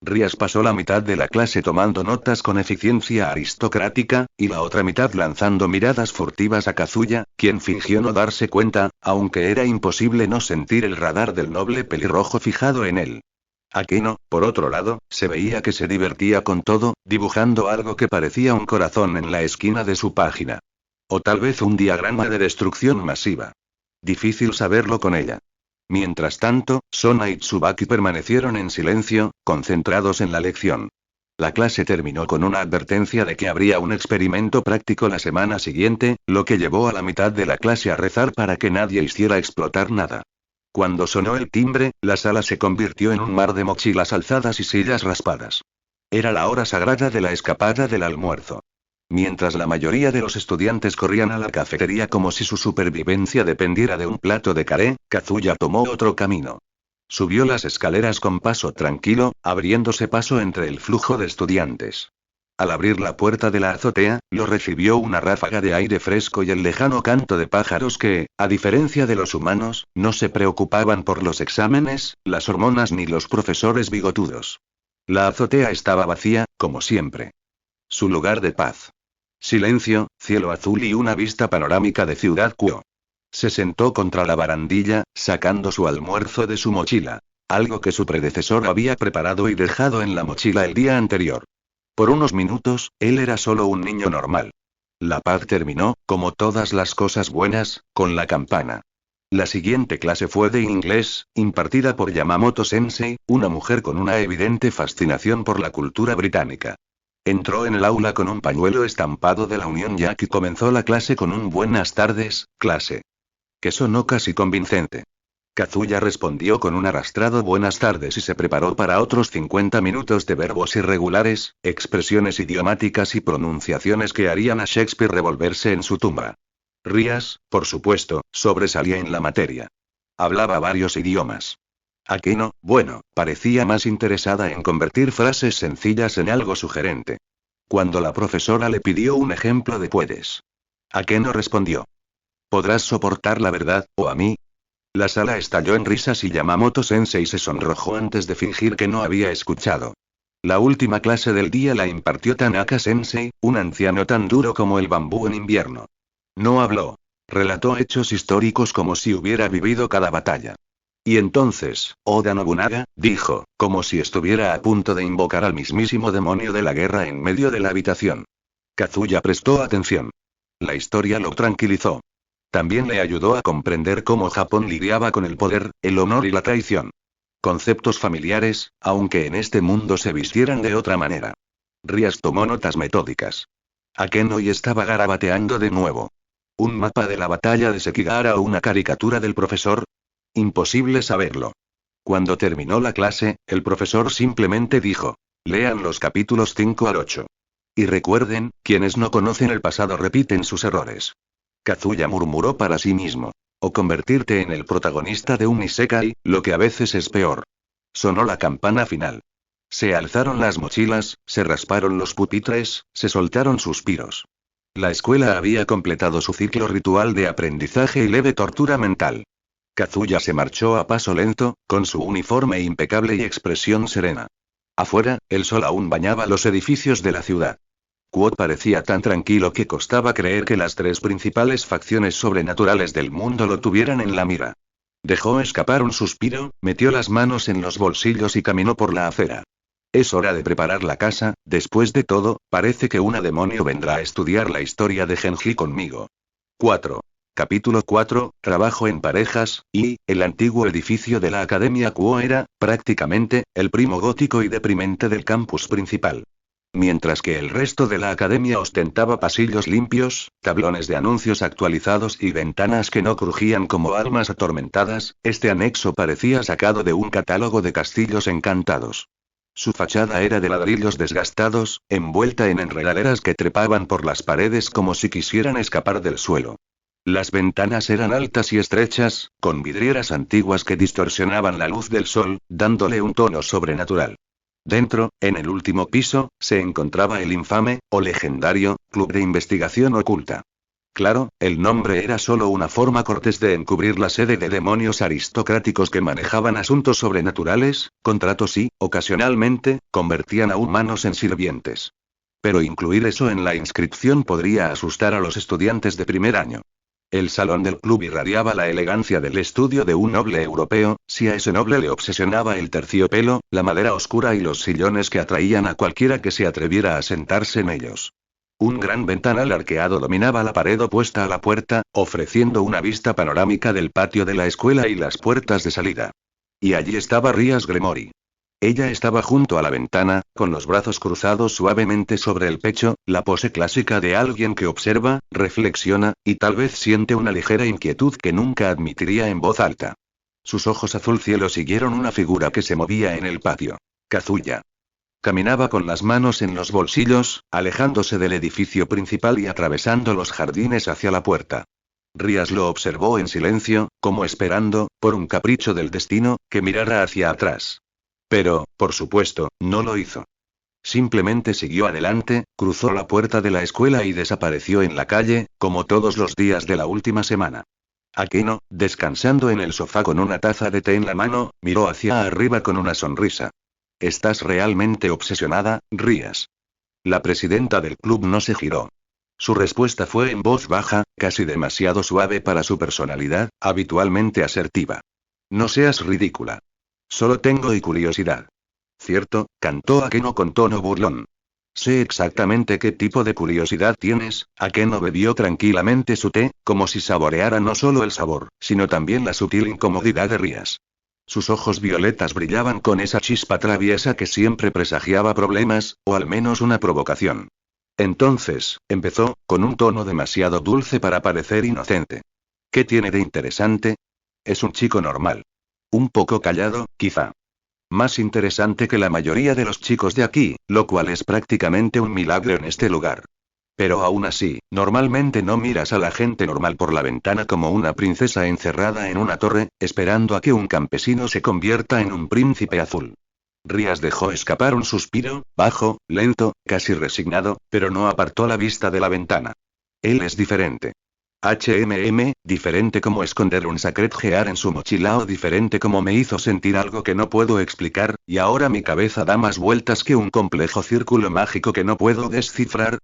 Rías pasó la mitad de la clase tomando notas con eficiencia aristocrática, y la otra mitad lanzando miradas furtivas a Kazuya, quien fingió no darse cuenta, aunque era imposible no sentir el radar del noble pelirrojo fijado en él. Akeno, por otro lado, se veía que se divertía con todo, dibujando algo que parecía un corazón en la esquina de su página. O tal vez un diagrama de destrucción masiva. Difícil saberlo con ella. Mientras tanto, Sona y Tsubaki permanecieron en silencio, concentrados en la lección. La clase terminó con una advertencia de que habría un experimento práctico la semana siguiente, lo que llevó a la mitad de la clase a rezar para que nadie hiciera explotar nada. Cuando sonó el timbre, la sala se convirtió en un mar de mochilas alzadas y sillas raspadas. Era la hora sagrada de la escapada del almuerzo. Mientras la mayoría de los estudiantes corrían a la cafetería como si su supervivencia dependiera de un plato de caré, Kazuya tomó otro camino. Subió las escaleras con paso tranquilo, abriéndose paso entre el flujo de estudiantes. Al abrir la puerta de la azotea, lo recibió una ráfaga de aire fresco y el lejano canto de pájaros que, a diferencia de los humanos, no se preocupaban por los exámenes, las hormonas ni los profesores bigotudos. La azotea estaba vacía, como siempre. Su lugar de paz. Silencio, cielo azul y una vista panorámica de Ciudad Kuo. Se sentó contra la barandilla, sacando su almuerzo de su mochila. Algo que su predecesor había preparado y dejado en la mochila el día anterior. Por unos minutos, él era solo un niño normal. La paz terminó, como todas las cosas buenas, con la campana. La siguiente clase fue de inglés, impartida por Yamamoto Sensei, una mujer con una evidente fascinación por la cultura británica. Entró en el aula con un pañuelo estampado de la Unión Jack y comenzó la clase con un buenas tardes, clase. Que sonó casi convincente. Kazuya respondió con un arrastrado buenas tardes y se preparó para otros 50 minutos de verbos irregulares, expresiones idiomáticas y pronunciaciones que harían a Shakespeare revolverse en su tumba. Rías, por supuesto, sobresalía en la materia. Hablaba varios idiomas. Akeno, bueno, parecía más interesada en convertir frases sencillas en algo sugerente. Cuando la profesora le pidió un ejemplo de puedes. Akeno respondió. ¿Podrás soportar la verdad, o a mí? La sala estalló en risas y Yamamoto Sensei se sonrojó antes de fingir que no había escuchado. La última clase del día la impartió Tanaka Sensei, un anciano tan duro como el bambú en invierno. No habló. Relató hechos históricos como si hubiera vivido cada batalla. Y entonces, Oda Nobunaga, dijo, como si estuviera a punto de invocar al mismísimo demonio de la guerra en medio de la habitación. Kazuya prestó atención. La historia lo tranquilizó. También le ayudó a comprender cómo Japón lidiaba con el poder, el honor y la traición. Conceptos familiares, aunque en este mundo se vistieran de otra manera. Rías tomó notas metódicas. Akeno y estaba garabateando de nuevo. ¿Un mapa de la batalla de Sekigahara o una caricatura del profesor? Imposible saberlo. Cuando terminó la clase, el profesor simplemente dijo: lean los capítulos 5 al 8. Y recuerden, quienes no conocen el pasado repiten sus errores. Kazuya murmuró para sí mismo. O convertirte en el protagonista de un isekai, lo que a veces es peor. Sonó la campana final. Se alzaron las mochilas, se rasparon los pupitres, se soltaron suspiros. La escuela había completado su ciclo ritual de aprendizaje y leve tortura mental. Kazuya se marchó a paso lento, con su uniforme impecable y expresión serena. Afuera, el sol aún bañaba los edificios de la ciudad. Quod parecía tan tranquilo que costaba creer que las tres principales facciones sobrenaturales del mundo lo tuvieran en la mira. Dejó escapar un suspiro, metió las manos en los bolsillos y caminó por la acera. Es hora de preparar la casa, después de todo, parece que una demonio vendrá a estudiar la historia de Genji conmigo. 4. Capítulo 4, Trabajo en parejas, y, el antiguo edificio de la Academia Kuo era, prácticamente, el primo gótico y deprimente del campus principal. Mientras que el resto de la academia ostentaba pasillos limpios, tablones de anuncios actualizados y ventanas que no crujían como almas atormentadas, este anexo parecía sacado de un catálogo de castillos encantados. Su fachada era de ladrillos desgastados, envuelta en enredaderas que trepaban por las paredes como si quisieran escapar del suelo. Las ventanas eran altas y estrechas, con vidrieras antiguas que distorsionaban la luz del sol, dándole un tono sobrenatural. Dentro, en el último piso, se encontraba el infame, o legendario, Club de Investigación Oculta. Claro, el nombre era solo una forma cortés de encubrir la sede de demonios aristocráticos que manejaban asuntos sobrenaturales, contratos y, ocasionalmente, convertían a humanos en sirvientes. Pero incluir eso en la inscripción podría asustar a los estudiantes de primer año. El salón del club irradiaba la elegancia del estudio de un noble europeo, si a ese noble le obsesionaba el terciopelo, la madera oscura y los sillones que atraían a cualquiera que se atreviera a sentarse en ellos. Un gran ventanal arqueado dominaba la pared opuesta a la puerta, ofreciendo una vista panorámica del patio de la escuela y las puertas de salida. Y allí estaba Rías Gremory. Ella estaba junto a la ventana, con los brazos cruzados suavemente sobre el pecho, la pose clásica de alguien que observa, reflexiona, y tal vez siente una ligera inquietud que nunca admitiría en voz alta. Sus ojos azul cielo siguieron una figura que se movía en el patio. Kazuya. Caminaba con las manos en los bolsillos, alejándose del edificio principal y atravesando los jardines hacia la puerta. Rías lo observó en silencio, como esperando, por un capricho del destino, que mirara hacia atrás. Pero, por supuesto, no lo hizo. Simplemente siguió adelante, cruzó la puerta de la escuela y desapareció en la calle, como todos los días de la última semana. Akeno, descansando en el sofá con una taza de té en la mano, miró hacia arriba con una sonrisa. ¿Estás realmente obsesionada, Rías? La presidenta del club no se giró. Su respuesta fue en voz baja, casi demasiado suave para su personalidad, habitualmente asertiva. No seas ridícula. Solo tengo curiosidad. Cierto, cantó Akeno con tono burlón. Sé exactamente qué tipo de curiosidad tienes. Akeno bebió tranquilamente su té, como si saboreara no solo el sabor, sino también la sutil incomodidad de Rías. Sus ojos violetas brillaban con esa chispa traviesa que siempre presagiaba problemas, o al menos una provocación. Entonces, empezó, con un tono demasiado dulce para parecer inocente. ¿Qué tiene de interesante? Es un chico normal. Un poco callado, quizá. Más interesante que la mayoría de los chicos de aquí, lo cual es prácticamente un milagro en este lugar. Pero aún así, normalmente no miras a la gente normal por la ventana como una princesa encerrada en una torre, esperando a que un campesino se convierta en un príncipe azul. Rías dejó escapar un suspiro, bajo, lento, casi resignado, pero no apartó la vista de la ventana. Él es diferente. Diferente como esconder un Sacred Gear en su mochila o diferente como me hizo sentir algo que no puedo explicar, y ahora mi cabeza da más vueltas que un complejo círculo mágico que no puedo descifrar.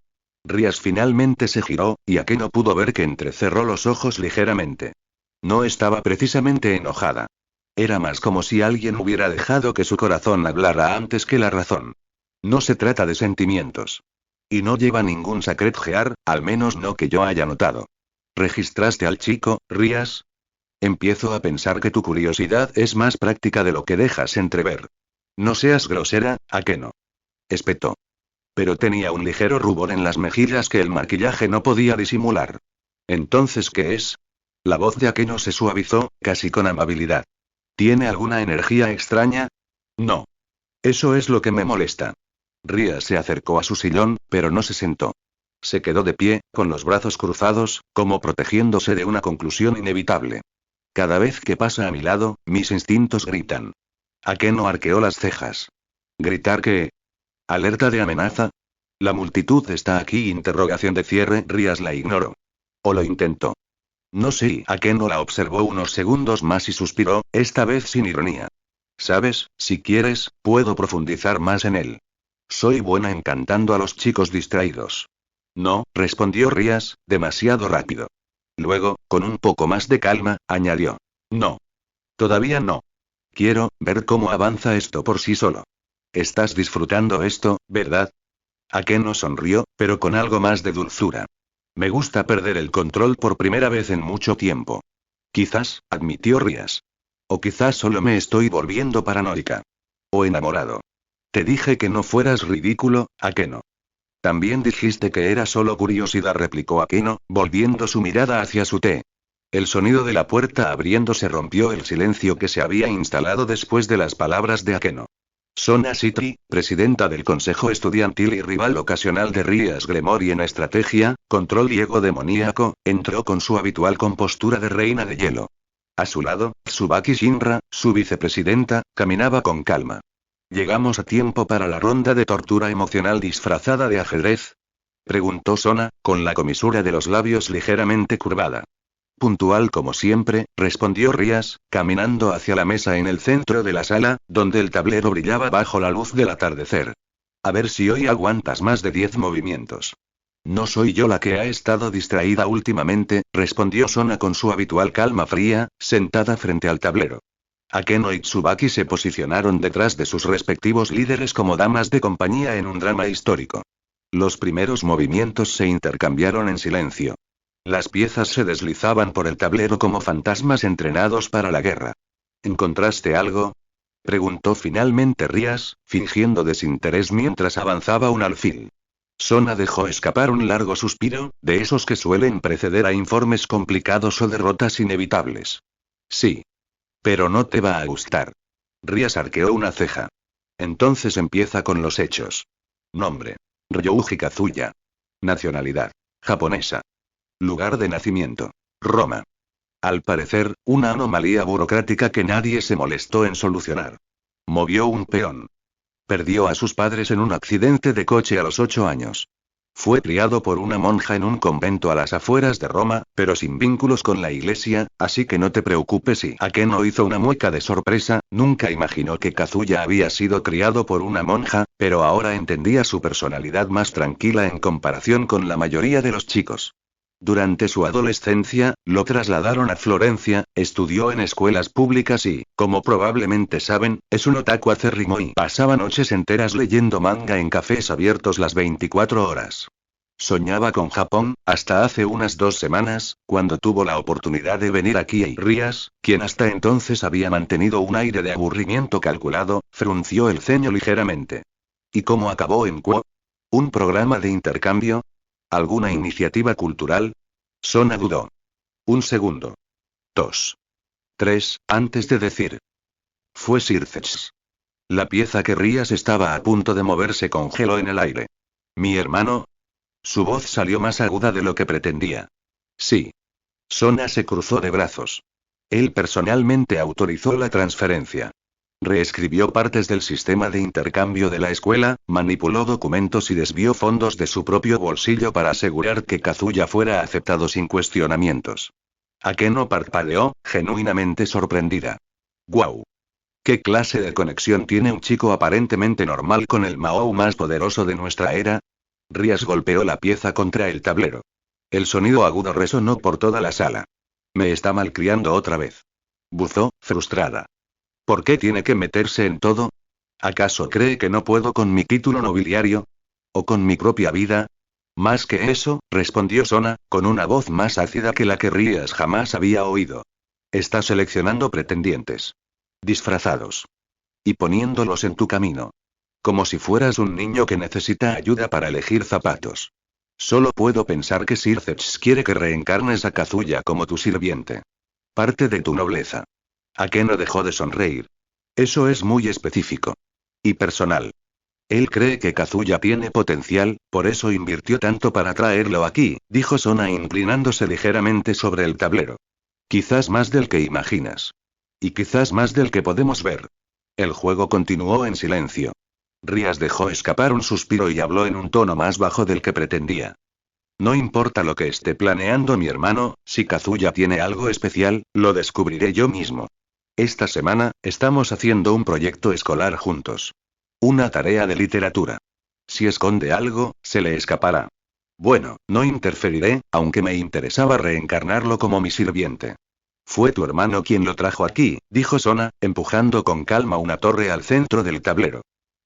Rías finalmente se giró, y Akeno pudo ver que entrecerró los ojos ligeramente. No estaba precisamente enojada. Era más como si alguien hubiera dejado que su corazón hablara antes que la razón. No se trata de sentimientos. Y no lleva ningún Sacred Gear, al menos no que yo haya notado. ¿Registraste al chico, Rías? Empiezo a pensar que tu curiosidad es más práctica de lo que dejas entrever. No seas grosera, Akeno. Espetó. Pero tenía un ligero rubor en las mejillas que el maquillaje no podía disimular. ¿Entonces qué es? La voz de Akeno se suavizó, casi con amabilidad. ¿Tiene alguna energía extraña? No. Eso es lo que me molesta. Ria se acercó a su sillón, pero no se sentó. Se quedó de pie, con los brazos cruzados, como protegiéndose de una conclusión inevitable. Cada vez que pasa a mi lado, mis instintos gritan. Akeno arqueó las cejas. ¿Gritar qué? ¿Alerta de amenaza? La multitud está aquí. Interrogación de cierre. Rías la ignoró. O lo intentó. No sé. Akeno la observó unos segundos más y suspiró, esta vez sin ironía. ¿Sabes? Si quieres, puedo profundizar más en él. Soy buena encantando a los chicos distraídos. No, respondió Rías, demasiado rápido. Luego, con un poco más de calma, añadió. No. Todavía no. Quiero ver cómo avanza esto por sí solo. Estás disfrutando esto, ¿verdad? Akeno sonrió, pero con algo más de dulzura. Me gusta perder el control por primera vez en mucho tiempo. Quizás, admitió Rías. O quizás solo me estoy volviendo paranoica. O enamorado. Te dije que no fueras ridículo, Akeno. También dijiste que era solo curiosidad, replicó Akeno, volviendo su mirada hacia su té. El sonido de la puerta abriéndose rompió el silencio que se había instalado después de las palabras de Akeno. Sona Citri, presidenta del Consejo Estudiantil y rival ocasional de Rías Gremory en estrategia, control y ego demoníaco, entró con su habitual compostura de reina de hielo. A su lado, Tsubaki Shinra, su vicepresidenta, caminaba con calma. ¿Llegamos a tiempo para la ronda de tortura emocional disfrazada de ajedrez? Preguntó Sona, con la comisura de los labios ligeramente curvada. Puntual como siempre, respondió Rías, caminando hacia la mesa en el centro de la sala, donde el tablero brillaba bajo la luz del atardecer. A ver si hoy aguantas más de 10 movimientos. No soy yo la que ha estado distraída últimamente, respondió Sona con su habitual calma fría, sentada frente al tablero. Akeno y Tsubaki se posicionaron detrás de sus respectivos líderes como damas de compañía en un drama histórico. Los primeros movimientos se intercambiaron en silencio. Las piezas se deslizaban por el tablero como fantasmas entrenados para la guerra. ¿Encontraste algo? Preguntó finalmente Rías, fingiendo desinterés mientras avanzaba un alfil. Sona dejó escapar un largo suspiro, de esos que suelen preceder a informes complicados o derrotas inevitables. Sí. Pero no te va a gustar. Rías arqueó una ceja. Entonces empieza con los hechos. Nombre. Ryouji Kazuya. Nacionalidad. Japonesa. Lugar de nacimiento. Roma. Al parecer, una anomalía burocrática que nadie se molestó en solucionar. Movió un peón. Perdió a sus padres en un accidente de coche a los 8 años. Fue criado por una monja en un convento a las afueras de Roma, pero sin vínculos con la iglesia, así que no te preocupes si Akeno hizo una mueca de sorpresa, nunca imaginó que Kazuya había sido criado por una monja, pero ahora entendía su personalidad más tranquila en comparación con la mayoría de los chicos. Durante su adolescencia, lo trasladaron a Florencia, estudió en escuelas públicas y, como probablemente saben, es un otaku acérrimo y pasaba noches enteras leyendo manga en cafés abiertos las 24 horas. Soñaba con Japón, hasta hace unas 2 semanas, cuando tuvo la oportunidad de venir aquí y Rías, quien hasta entonces había mantenido un aire de aburrimiento calculado, frunció el ceño ligeramente. ¿Y cómo acabó en Kuo? ¿Un programa de intercambio? ¿Alguna iniciativa cultural? Sona dudó. Un segundo. 2. 3, antes de decir. Fue Circes. La pieza que Rías estaba a punto de mover se congeló en el aire. ¿Mi hermano? Su voz salió más aguda de lo que pretendía. Sí. Sona se cruzó de brazos. Él personalmente autorizó la transferencia. Reescribió partes del sistema de intercambio de la escuela, manipuló documentos y desvió fondos de su propio bolsillo para asegurar que Kazuya fuera aceptado sin cuestionamientos. Akeno parpadeó, genuinamente sorprendida. ¡Guau! ¿Qué clase de conexión tiene un chico aparentemente normal con el Mahou más poderoso de nuestra era? Rías golpeó la pieza contra el tablero. El sonido agudo resonó por toda la sala. Me está malcriando otra vez. Buzó, frustrada. ¿Por qué tiene que meterse en todo? ¿Acaso cree que no puedo con mi título nobiliario? ¿O con mi propia vida? Más que eso, respondió Sona, con una voz más ácida que la que Rías jamás había oído. Está seleccionando pretendientes. Disfrazados. Y poniéndolos en tu camino. Como si fueras un niño que necesita ayuda para elegir zapatos. Solo puedo pensar que Sir Zetch quiere que reencarnes a Kazuya como tu sirviente. Parte de tu nobleza. Akeno dejó de sonreír. Eso es muy específico. Y personal. Él cree que Kazuya tiene potencial, por eso invirtió tanto para traerlo aquí, dijo Sona inclinándose ligeramente sobre el tablero. Quizás más del que imaginas. Y quizás más del que podemos ver. El juego continuó en silencio. Rías dejó escapar un suspiro y habló en un tono más bajo del que pretendía. No importa lo que esté planeando mi hermano, si Kazuya tiene algo especial, lo descubriré yo mismo. Esta semana, estamos haciendo un proyecto escolar juntos. Una tarea de literatura. Si esconde algo, se le escapará. Bueno, no interferiré, aunque me interesaba reencarnarlo como mi sirviente. Fue tu hermano quien lo trajo aquí, dijo Sona, empujando con calma una torre al centro del tablero.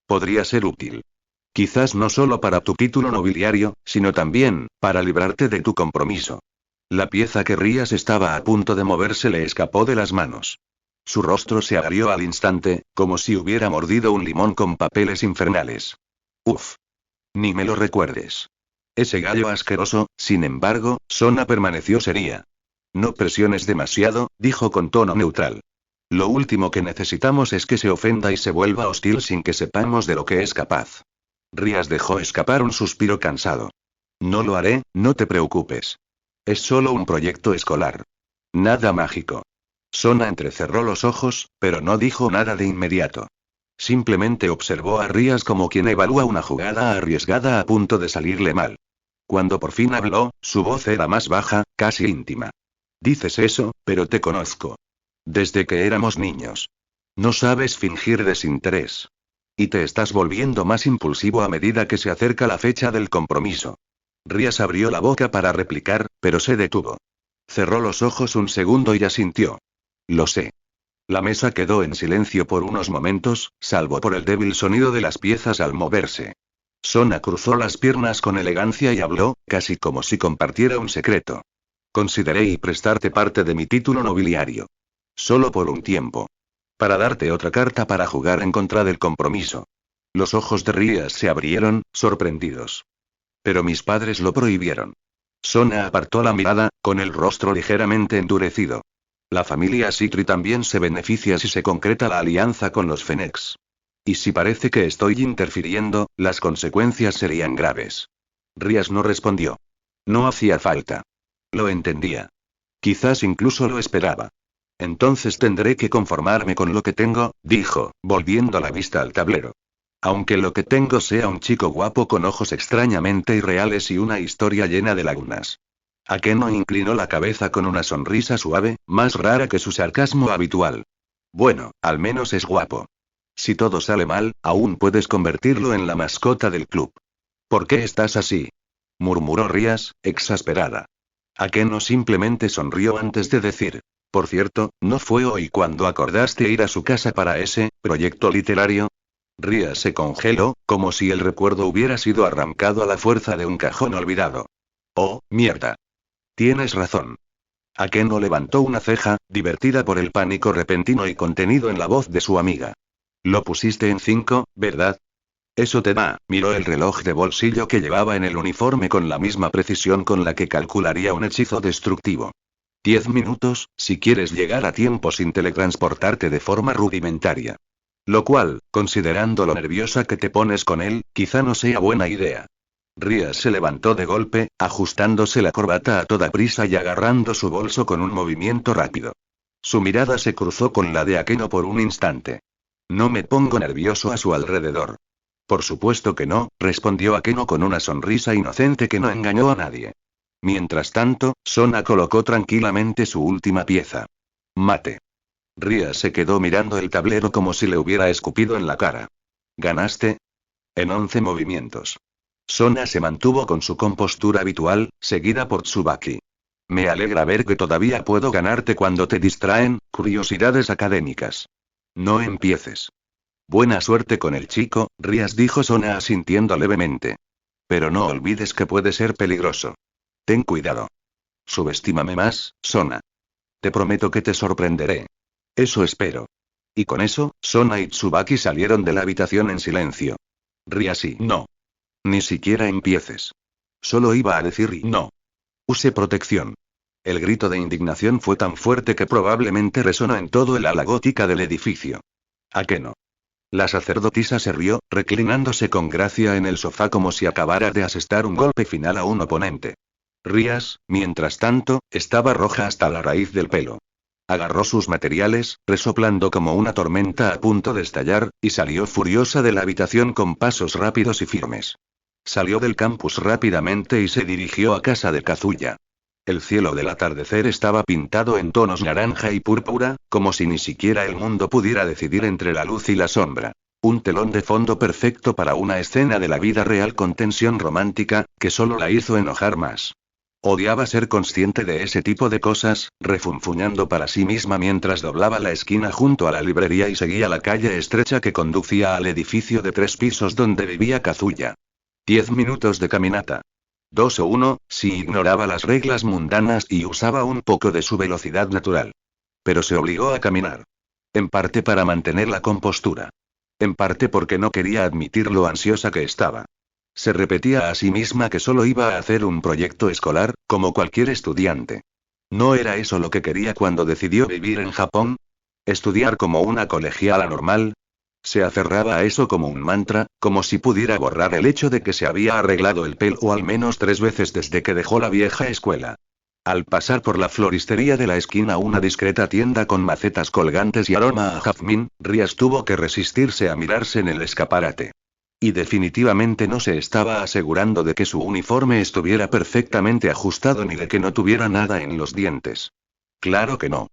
Podría ser útil. Quizás no solo para tu título nobiliario, sino también, para librarte de tu compromiso. La pieza que Rías estaba a punto de moverse le escapó de las manos. Su rostro se agrió al instante, como si hubiera mordido un limón con papeles infernales. Uf. Ni me lo recuerdes. Ese gallo asqueroso, sin embargo, Sona permaneció seria. No presiones demasiado, dijo con tono neutral. Lo último que necesitamos es que se ofenda y se vuelva hostil sin que sepamos de lo que es capaz. Rías dejó escapar un suspiro cansado. No lo haré, no te preocupes. Es solo un proyecto escolar. Nada mágico. Sona entrecerró los ojos, pero no dijo nada de inmediato. Simplemente observó a Rías como quien evalúa una jugada arriesgada a punto de salirle mal. Cuando por fin habló, su voz era más baja, casi íntima. Dices eso, pero te conozco. Desde que éramos niños. No sabes fingir desinterés. Y te estás volviendo más impulsivo a medida que se acerca la fecha del compromiso. Rías abrió la boca para replicar, pero se detuvo. Cerró los ojos un segundo y asintió. Lo sé. La mesa quedó en silencio por unos momentos, salvo por el débil sonido de las piezas al moverse. Sona cruzó las piernas con elegancia y habló, casi como si compartiera un secreto. Consideré y prestarte parte de mi título nobiliario. Solo por un tiempo. Para darte otra carta para jugar en contra del compromiso. Los ojos de Rías se abrieron, sorprendidos. Pero mis padres lo prohibieron. Sona apartó la mirada, con el rostro ligeramente endurecido. La familia Sitri también se beneficia si se concreta la alianza con los Fennecs. Y si parece que estoy interfiriendo, las consecuencias serían graves. Rías no respondió. No hacía falta. Lo entendía. Quizás incluso lo esperaba. Entonces tendré que conformarme con lo que tengo, dijo, volviendo la vista al tablero. Aunque lo que tengo sea un chico guapo con ojos extrañamente irreales y una historia llena de lagunas. Akeno inclinó la cabeza con una sonrisa suave, más rara que su sarcasmo habitual. Bueno, al menos es guapo. Si todo sale mal, aún puedes convertirlo en la mascota del club. ¿Por qué estás así? Murmuró Rías, exasperada. Akeno simplemente sonrió antes de decir. Por cierto, ¿no fue hoy cuando acordaste ir a su casa para ese proyecto literario? Rías se congeló, como si el recuerdo hubiera sido arrancado a la fuerza de un cajón olvidado. Oh, mierda. Tienes razón. Akeno levantó una ceja, divertida por el pánico repentino y contenido en la voz de su amiga. Lo pusiste en 5, ¿verdad? Eso te da, miró el reloj de bolsillo que llevaba en el uniforme con la misma precisión con la que calcularía un hechizo destructivo. 10 minutos, si quieres llegar a tiempo sin teletransportarte de forma rudimentaria. Lo cual, considerando lo nerviosa que te pones con él, quizá no sea buena idea. Rías se levantó de golpe, ajustándose la corbata a toda prisa y agarrando su bolso con un movimiento rápido. Su mirada se cruzó con la de Akeno por un instante. No me pongo nervioso a su alrededor. Por supuesto que no, respondió Akeno con una sonrisa inocente que no engañó a nadie. Mientras tanto, Sona colocó tranquilamente su última pieza. Mate. Rías se quedó mirando el tablero como si le hubiera escupido en la cara. ¿Ganaste? En 11 movimientos. Sona se mantuvo con su compostura habitual, seguida por Tsubaki. Me alegra ver que todavía puedo ganarte cuando te distraen, curiosidades académicas. No empieces. Buena suerte con el chico, Rías dijo Sona asintiendo levemente. Pero no olvides que puede ser peligroso. Ten cuidado. Subestímame más, Sona. Te prometo que te sorprenderé. Eso espero. Y con eso, Sona y Tsubaki salieron de la habitación en silencio. Riashi, no. Ni siquiera empieces. Solo iba a decir y no. Use protección. El grito de indignación fue tan fuerte que probablemente resonó en todo el ala gótica del edificio. ¿A qué no? La sacerdotisa se rió, reclinándose con gracia en el sofá como si acabara de asestar un golpe final a un oponente. Rías, mientras tanto, estaba roja hasta la raíz del pelo. Agarró sus materiales, resoplando como una tormenta a punto de estallar, y salió furiosa de la habitación con pasos rápidos y firmes. Salió del campus rápidamente y se dirigió a casa de Kazuya. El cielo del atardecer estaba pintado en tonos naranja y púrpura, como si ni siquiera el mundo pudiera decidir entre la luz y la sombra. Un telón de fondo perfecto para una escena de la vida real con tensión romántica, que solo la hizo enojar más. Odiaba ser consciente de ese tipo de cosas, refunfuñando para sí misma mientras doblaba la esquina junto a la librería y seguía la calle estrecha que conducía al edificio de 3 pisos donde vivía Kazuya. 10 minutos de caminata. 2 o 1, si ignoraba las reglas mundanas y usaba un poco de su velocidad natural. Pero se obligó a caminar. En parte para mantener la compostura. En parte porque no quería admitir lo ansiosa que estaba. Se repetía a sí misma que solo iba a hacer un proyecto escolar, como cualquier estudiante. ¿No era eso lo que quería cuando decidió vivir en Japón? ¿Estudiar como una colegiala normal? Se aferraba a eso como un mantra, como si pudiera borrar el hecho de que se había arreglado el pelo al menos 3 veces desde que dejó la vieja escuela. Al pasar por la floristería de la esquina, una discreta tienda con macetas colgantes y aroma a jazmín, Rías tuvo que resistirse a mirarse en el escaparate. Y definitivamente no se estaba asegurando de que su uniforme estuviera perfectamente ajustado ni de que no tuviera nada en los dientes. Claro que no.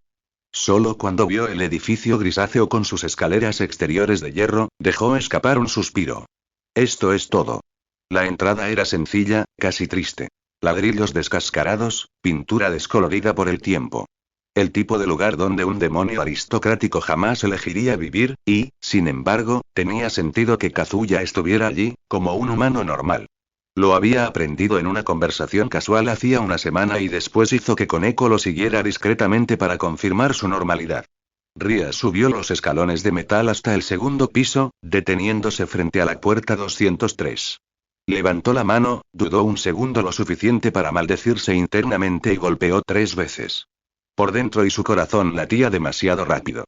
Solo cuando vio el edificio grisáceo con sus escaleras exteriores de hierro, dejó escapar un suspiro. Esto es todo. La entrada era sencilla, casi triste. Ladrillos descascarados, pintura descolorida por el tiempo. El tipo de lugar donde un demonio aristocrático jamás elegiría vivir, y, sin embargo, tenía sentido que Kazuya estuviera allí, como un humano normal. Lo había aprendido en una conversación casual hacía una semana y después hizo que Koneko lo siguiera discretamente para confirmar su normalidad. Ria subió los escalones de metal hasta el segundo piso, deteniéndose frente a la puerta 203. Levantó la mano, dudó un segundo lo suficiente para maldecirse internamente y golpeó 3 veces. Por dentro y su corazón latía demasiado rápido.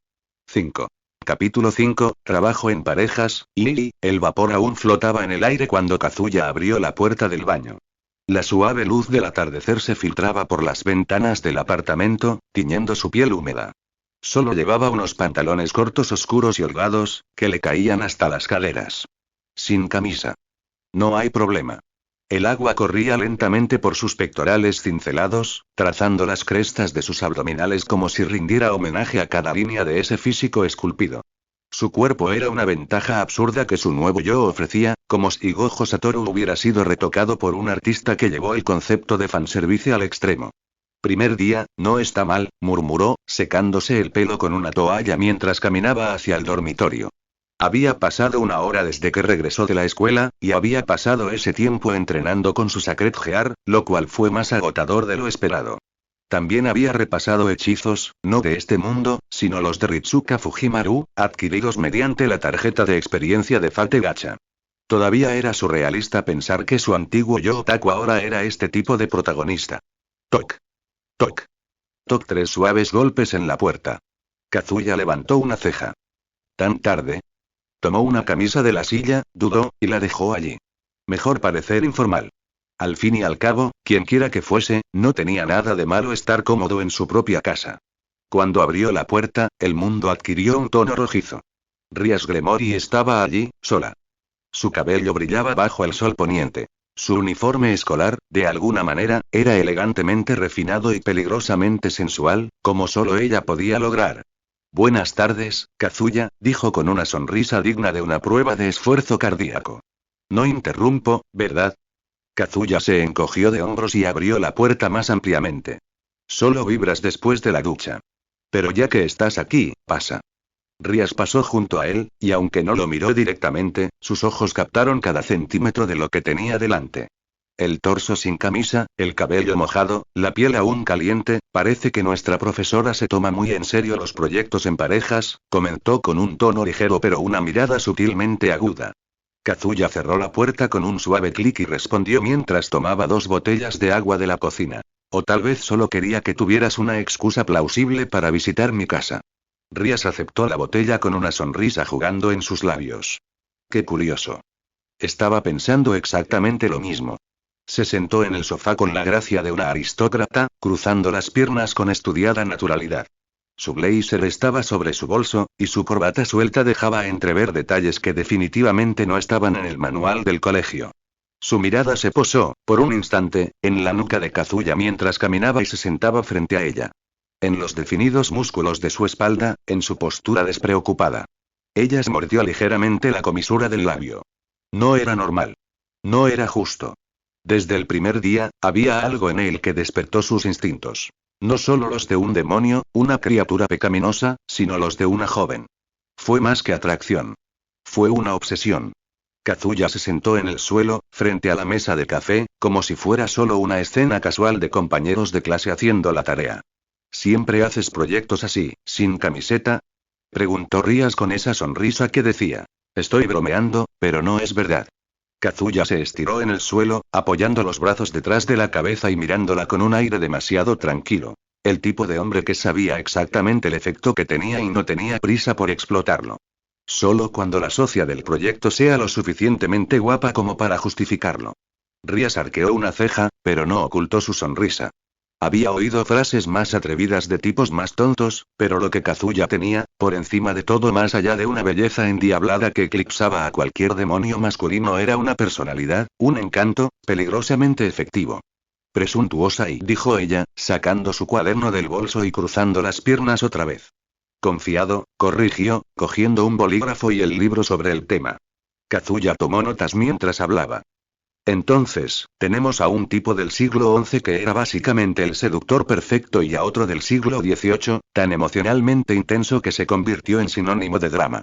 5. Capítulo 5, Trabajo en parejas, y el vapor aún flotaba en el aire cuando Kazuya abrió la puerta del baño. La suave luz del atardecer se filtraba por las ventanas del apartamento, tiñendo su piel húmeda. Solo llevaba unos pantalones cortos oscuros y holgados, que le caían hasta las caderas. Sin camisa. No hay problema. El agua corría lentamente por sus pectorales cincelados, trazando las crestas de sus abdominales como si rindiera homenaje a cada línea de ese físico esculpido. Su cuerpo era una ventaja absurda que su nuevo yo ofrecía, como si Gojo Satoru hubiera sido retocado por un artista que llevó el concepto de fanservice al extremo. Primer día, no está mal, murmuró, secándose el pelo con una toalla mientras caminaba hacia el dormitorio. Había pasado 1 hora desde que regresó de la escuela, y había pasado ese tiempo entrenando con su Sacred Gear, lo cual fue más agotador de lo esperado. También había repasado hechizos, no de este mundo, sino los de Ritsuka Fujimaru, adquiridos mediante la tarjeta de experiencia de Fate Gacha. Todavía era surrealista pensar que su antiguo yo otaku ahora era este tipo de protagonista. Toc. Toc. Toc. 3 suaves golpes en la puerta. Kazuya levantó una ceja. ¿Tan tarde? Tomó una camisa de la silla, dudó, y la dejó allí. Mejor parecer informal. Al fin y al cabo, quienquiera que fuese, no tenía nada de malo estar cómodo en su propia casa. Cuando abrió la puerta, el mundo adquirió un tono rojizo. Rías Gremory estaba allí, sola. Su cabello brillaba bajo el sol poniente. Su uniforme escolar, de alguna manera, era elegantemente refinado y peligrosamente sensual, como solo ella podía lograr. Buenas tardes, Kazuya, dijo con una sonrisa digna de una prueba de esfuerzo cardíaco. No interrumpo, ¿verdad? Kazuya se encogió de hombros y abrió la puerta más ampliamente. Solo vibras después de la ducha. Pero ya que estás aquí, pasa. Rías pasó junto a él, y aunque no lo miró directamente, sus ojos captaron cada centímetro de lo que tenía delante. El torso sin camisa, el cabello mojado, la piel aún caliente, parece que nuestra profesora se toma muy en serio los proyectos en parejas, comentó con un tono ligero pero una mirada sutilmente aguda. Kazuya cerró la puerta con un suave clic y respondió mientras tomaba 2 botellas de agua de la cocina. O tal vez solo quería que tuvieras una excusa plausible para visitar mi casa. Rías aceptó la botella con una sonrisa jugando en sus labios. Qué curioso. Estaba pensando exactamente lo mismo. Se sentó en el sofá con la gracia de una aristócrata, cruzando las piernas con estudiada naturalidad. Su blazer estaba sobre su bolso, y su corbata suelta dejaba entrever detalles que definitivamente no estaban en el manual del colegio. Su mirada se posó, por un instante, en la nuca de Kazuya mientras caminaba y se sentaba frente a ella. En los definidos músculos de su espalda, en su postura despreocupada. Ella se mordió ligeramente la comisura del labio. No era normal. No era justo. Desde el primer día, había algo en él que despertó sus instintos. No solo los de un demonio, una criatura pecaminosa, sino los de una joven. Fue más que atracción. Fue una obsesión. Kazuya se sentó en el suelo, frente a la mesa de café, como si fuera solo una escena casual de compañeros de clase haciendo la tarea. ¿Siempre haces proyectos así, sin camiseta? Preguntó Rías con esa sonrisa que decía. Estoy bromeando, pero no es verdad. Kazuya se estiró en el suelo, apoyando los brazos detrás de la cabeza y mirándola con un aire demasiado tranquilo. El tipo de hombre que sabía exactamente el efecto que tenía y no tenía prisa por explotarlo. Solo cuando la socia del proyecto sea lo suficientemente guapa como para justificarlo. Rías arqueó una ceja, pero no ocultó su sonrisa. Había oído frases más atrevidas de tipos más tontos, pero lo que Kazuya tenía, por encima de todo más allá de una belleza endiablada que eclipsaba a cualquier demonio masculino era una personalidad, un encanto, peligrosamente efectivo. Presuntuosa y dijo ella, sacando su cuaderno del bolso y cruzando las piernas otra vez. Confiado, corrigió, cogiendo un bolígrafo y el libro sobre el tema. Kazuya tomó notas mientras hablaba. Entonces, tenemos a un tipo del siglo XI que era básicamente el seductor perfecto y a otro del siglo XVIII, tan emocionalmente intenso que se convirtió en sinónimo de drama.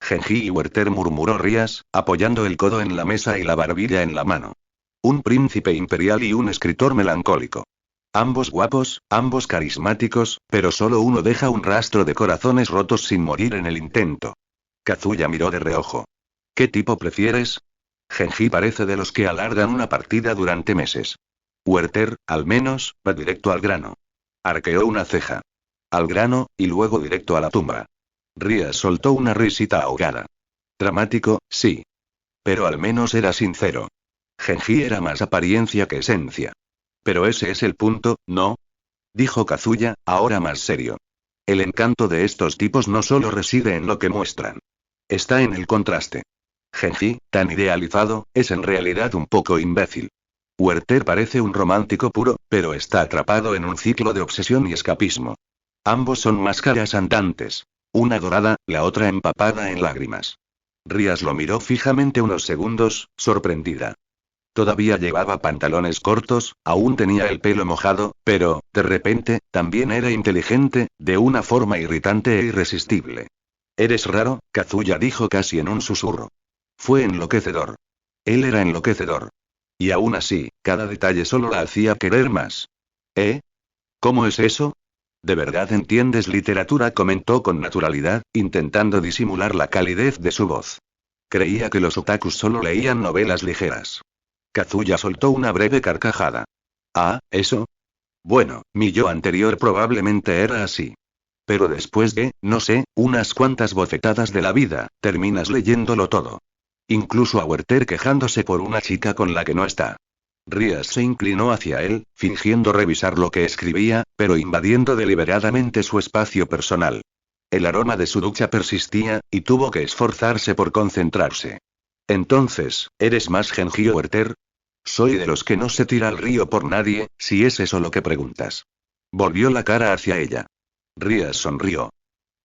Genji y Werther, murmuró Rías, apoyando el codo en la mesa y la barbilla en la mano. Un príncipe imperial y un escritor melancólico. Ambos guapos, ambos carismáticos, pero solo uno deja un rastro de corazones rotos sin morir en el intento. Kazuya miró de reojo. ¿Qué tipo prefieres? Genji parece de los que alargan una partida durante meses. Werther, al menos, va directo al grano. Arqueó una ceja. Al grano, y luego directo a la tumba. Rías soltó una risita ahogada. Dramático, sí. Pero al menos era sincero. Genji era más apariencia que esencia. Pero ese es el punto, ¿no? Dijo Kazuya, ahora más serio. El encanto de estos tipos no solo reside en lo que muestran. Está en el contraste. Genji, tan idealizado, es en realidad un poco imbécil. Werther parece un romántico puro, pero está atrapado en un ciclo de obsesión y escapismo. Ambos son máscaras andantes. Una dorada, la otra empapada en lágrimas. Rías lo miró fijamente unos segundos, sorprendida. Todavía llevaba pantalones cortos, aún tenía el pelo mojado, pero, de repente, también era inteligente, de una forma irritante e irresistible. Eres raro, Kazuya dijo casi en un susurro. Fue enloquecedor. Él era enloquecedor. Y aún así, cada detalle solo la hacía querer más. ¿Eh? ¿Cómo es eso? ¿De verdad entiendes literatura? Comentó con naturalidad, intentando disimular la calidez de su voz. Creía que los otakus solo leían novelas ligeras. Kazuya soltó una breve carcajada. Ah, ¿eso? Bueno, mi yo anterior probablemente era así. Pero después de, no sé, unas cuantas bofetadas de la vida, terminas leyéndolo todo. Incluso a Werther quejándose por una chica con la que no está. Rías se inclinó hacia él, fingiendo revisar lo que escribía, pero invadiendo deliberadamente su espacio personal. El aroma de su ducha persistía, y tuvo que esforzarse por concentrarse. Entonces, ¿eres más Genji o Werther? Soy de los que no se tira al río por nadie, si es eso lo que preguntas. Volvió la cara hacia ella. Rías sonrió.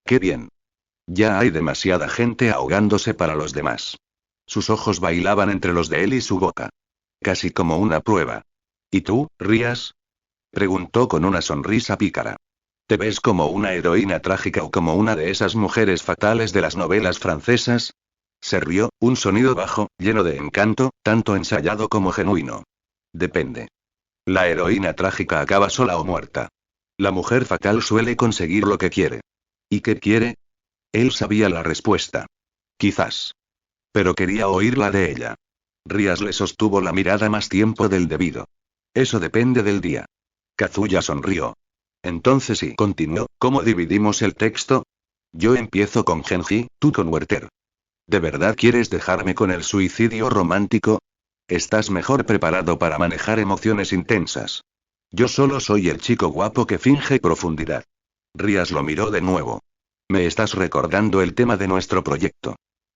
Qué bien. Ya hay demasiada gente ahogándose para los demás. Sus ojos bailaban entre los de él y su boca. Casi como una prueba. ¿Y tú, Rías? Preguntó con una sonrisa pícara. ¿Te ves como una heroína trágica o como una de esas mujeres fatales de las novelas francesas? Se rió, un sonido bajo, lleno de encanto, tanto ensayado como genuino. Depende. La heroína trágica acaba sola o muerta. La mujer fatal suele conseguir lo que quiere. ¿Y qué quiere? Él sabía la respuesta. Quizás. Pero quería oírla de ella. Rías le sostuvo la mirada más tiempo del debido. Eso depende del día. Kazuya sonrió. Entonces y continuó, ¿cómo dividimos el texto? Yo empiezo con Genji, tú con Werther. ¿De verdad quieres dejarme con el suicidio romántico? Estás mejor preparado para manejar emociones intensas. Yo solo soy el chico guapo que finge profundidad. Rías lo miró de nuevo. Me estás recordando el tema de nuestro proyecto.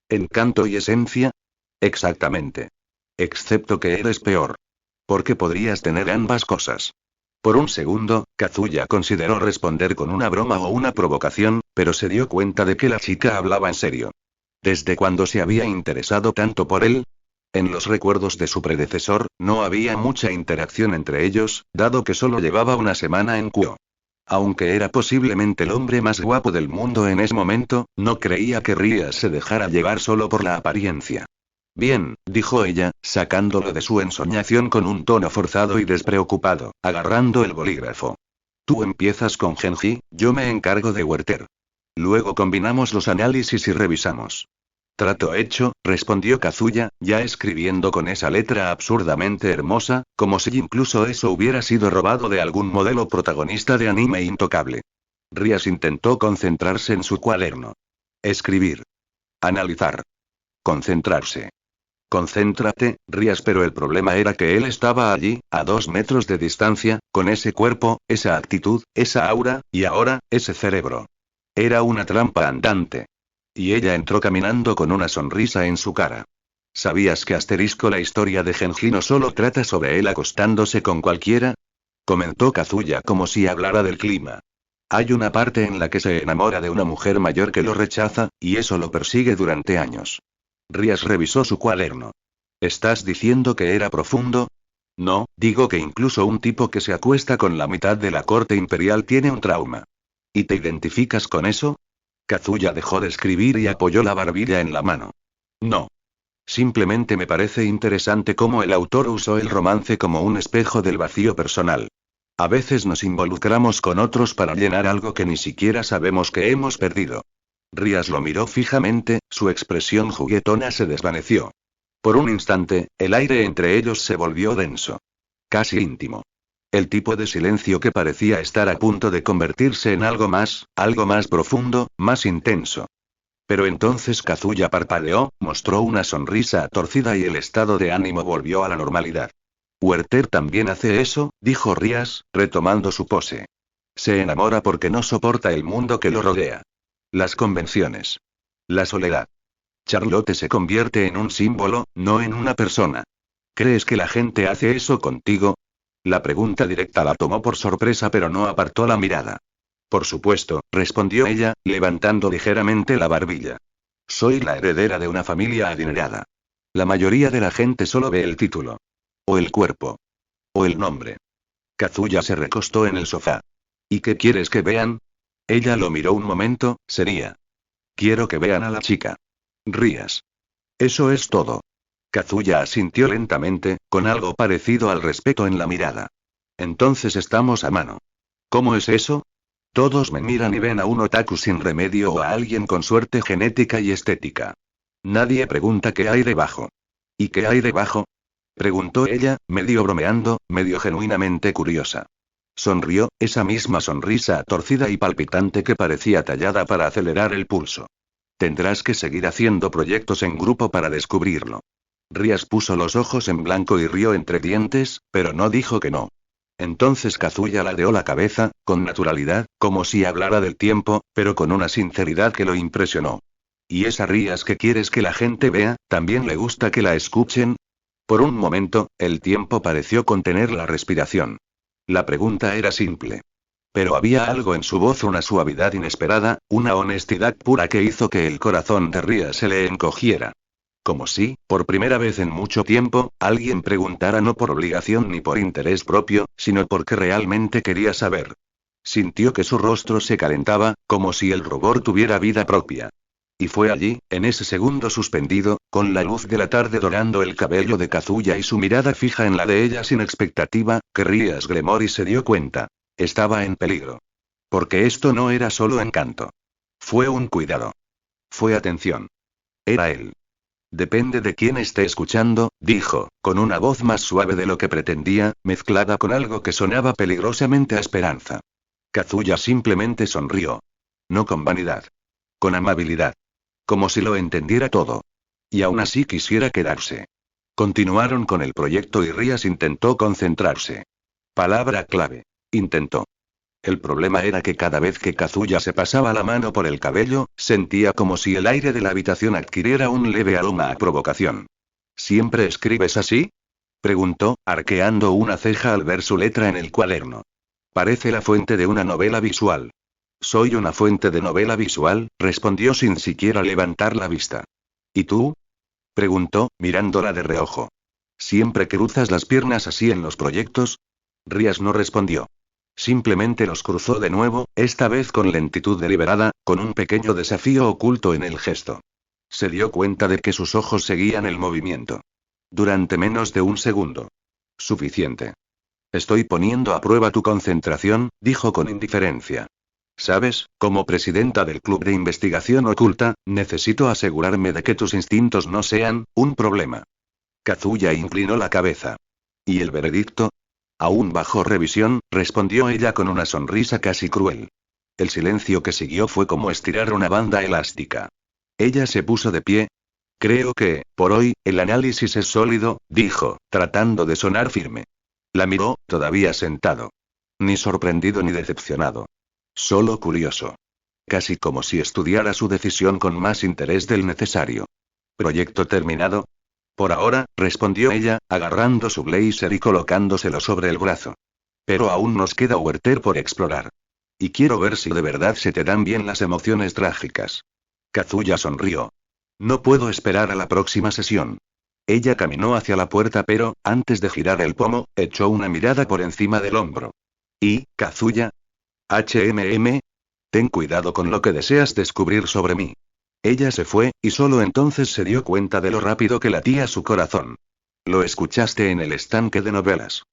¿Encanto y esencia? Exactamente. Excepto que eres peor. Porque podrías tener ambas cosas. Por un segundo, Kazuya consideró responder con una broma o una provocación, pero se dio cuenta de que la chica hablaba en serio. ¿Desde cuándo se había interesado tanto por él? En los recuerdos de su predecesor, no había mucha interacción entre ellos, dado que solo llevaba una semana en Kuo. Aunque era posiblemente el hombre más guapo del mundo en ese momento, no creía que Rías se dejara llevar solo por la apariencia. Bien, dijo ella, sacándolo de su ensoñación con un tono forzado y despreocupado, agarrando el bolígrafo. Tú empiezas con Genji, yo me encargo de Werther. Luego combinamos los análisis y revisamos. Trato hecho, respondió Kazuya, ya escribiendo con esa letra absurdamente hermosa, como si incluso eso hubiera sido robado de algún modelo protagonista de anime intocable. Rías intentó concentrarse en su cuaderno. Escribir. Analizar. Concentrarse. Concéntrate, Rías, pero el problema era que él estaba allí, a 2 metros de distancia, con ese cuerpo, esa actitud, esa aura, y ahora, ese cerebro. Era una trampa andante. Y ella entró caminando con una sonrisa en su cara. ¿Sabías que la historia de Genji no solo trata sobre él acostándose con cualquiera? Comentó Kazuya como si hablara del clima. Hay una parte en la que se enamora de una mujer mayor que lo rechaza, y eso lo persigue durante años. Rías revisó su cuaderno. ¿Estás diciendo que era profundo? No, digo que incluso un tipo que se acuesta con la mitad de la corte imperial tiene un trauma. ¿Y te identificas con eso? Kazuya dejó de escribir y apoyó la barbilla en la mano. No. Simplemente me parece interesante cómo el autor usó el romance como un espejo del vacío personal. A veces nos involucramos con otros para llenar algo que ni siquiera sabemos que hemos perdido. Rías lo miró fijamente, su expresión juguetona se desvaneció. Por un instante, el aire entre ellos se volvió denso. Casi íntimo. El tipo de silencio que parecía estar a punto de convertirse en algo más profundo, más intenso. Pero entonces Kazuya parpadeó, mostró una sonrisa torcida y el estado de ánimo volvió a la normalidad. Werther también hace eso, dijo Rías, retomando su pose. Se enamora porque no soporta el mundo que lo rodea. Las convenciones. La soledad. Charlotte se convierte en un símbolo, no en una persona. ¿Crees que la gente hace eso contigo? La pregunta directa la tomó por sorpresa, pero no apartó la mirada. Por supuesto, respondió ella, levantando ligeramente la barbilla. Soy la heredera de una familia adinerada. La mayoría de la gente solo ve el título. O el cuerpo. O el nombre. Kazuya se recostó en el sofá. ¿Y qué quieres que vean? Ella lo miró un momento, sería. Quiero que vean a la chica. Rías. Eso es todo. Kazuya asintió lentamente, con algo parecido al respeto en la mirada. Entonces estamos a mano. ¿Cómo es eso? Todos me miran y ven a un otaku sin remedio o a alguien con suerte genética y estética. Nadie pregunta qué hay debajo. ¿Y qué hay debajo? Preguntó ella, medio bromeando, medio genuinamente curiosa. Sonrió, esa misma sonrisa torcida y palpitante que parecía tallada para acelerar el pulso. Tendrás que seguir haciendo proyectos en grupo para descubrirlo. Rías puso los ojos en blanco y rió entre dientes, pero no dijo que no. Entonces Kazuya ladeó la cabeza, con naturalidad, como si hablara del tiempo, pero con una sinceridad que lo impresionó. ¿Y esa Rías que quieres que la gente vea, también le gusta que la escuchen? Por un momento, el tiempo pareció contener la respiración. La pregunta era simple. Pero había algo en su voz, una suavidad inesperada, una honestidad pura que hizo que el corazón de Rías se le encogiera. Como si, por primera vez en mucho tiempo, alguien preguntara no por obligación ni por interés propio, sino porque realmente quería saber. Sintió que su rostro se calentaba, como si el rubor tuviera vida propia. Y fue allí, en ese segundo suspendido, con la luz de la tarde dorando el cabello de Kazuya y su mirada fija en la de ella sin expectativa, que Rías Gremory se dio cuenta. Estaba en peligro. Porque esto no era solo encanto. Fue un cuidado. Fue atención. Era él. Depende de quién esté escuchando, dijo, con una voz más suave de lo que pretendía, mezclada con algo que sonaba peligrosamente a esperanza. Kazuya simplemente sonrió. No con vanidad. Con amabilidad. Como si lo entendiera todo. Y aún así quisiera quedarse. Continuaron con el proyecto y Rías intentó concentrarse. Palabra clave. Intentó. El problema era que cada vez que Kazuya se pasaba la mano por el cabello, sentía como si el aire de la habitación adquiriera un leve aroma a provocación. ¿Siempre escribes así? Preguntó, arqueando una ceja al ver su letra en el cuaderno. Parece la fuente de una novela visual. Soy una fuente de novela visual, respondió sin siquiera levantar la vista. ¿Y tú? Preguntó, mirándola de reojo. ¿Siempre cruzas las piernas así en los proyectos? Rías no respondió. Simplemente los cruzó de nuevo, esta vez con lentitud deliberada, con un pequeño desafío oculto en el gesto. Se dio cuenta de que sus ojos seguían el movimiento. Durante menos de un segundo. Suficiente. Estoy poniendo a prueba tu concentración, dijo con indiferencia. Sabes, como presidenta del club de investigación oculta, necesito asegurarme de que tus instintos no sean un problema. Kazuya inclinó la cabeza. ¿Y el veredicto? Aún bajo revisión, respondió ella con una sonrisa casi cruel. El silencio que siguió fue como estirar una banda elástica. Ella se puso de pie. Creo que, por hoy, el análisis es sólido, dijo, tratando de sonar firme. La miró, todavía sentado. Ni sorprendido ni decepcionado. Solo curioso. Casi como si estudiara su decisión con más interés del necesario. ¿Proyecto terminado? Por ahora, respondió ella, agarrando su blazer y colocándoselo sobre el brazo. Pero aún nos queda Werther por explorar. Y quiero ver si de verdad se te dan bien las emociones trágicas. Kazuya sonrió. No puedo esperar a la próxima sesión. Ella caminó hacia la puerta pero, antes de girar el pomo, echó una mirada por encima del hombro. ¿Y, Kazuya? Ten cuidado con lo que deseas descubrir sobre mí. Ella se fue, y solo entonces se dio cuenta de lo rápido que latía su corazón. Lo escuchaste en el estanque de novelas.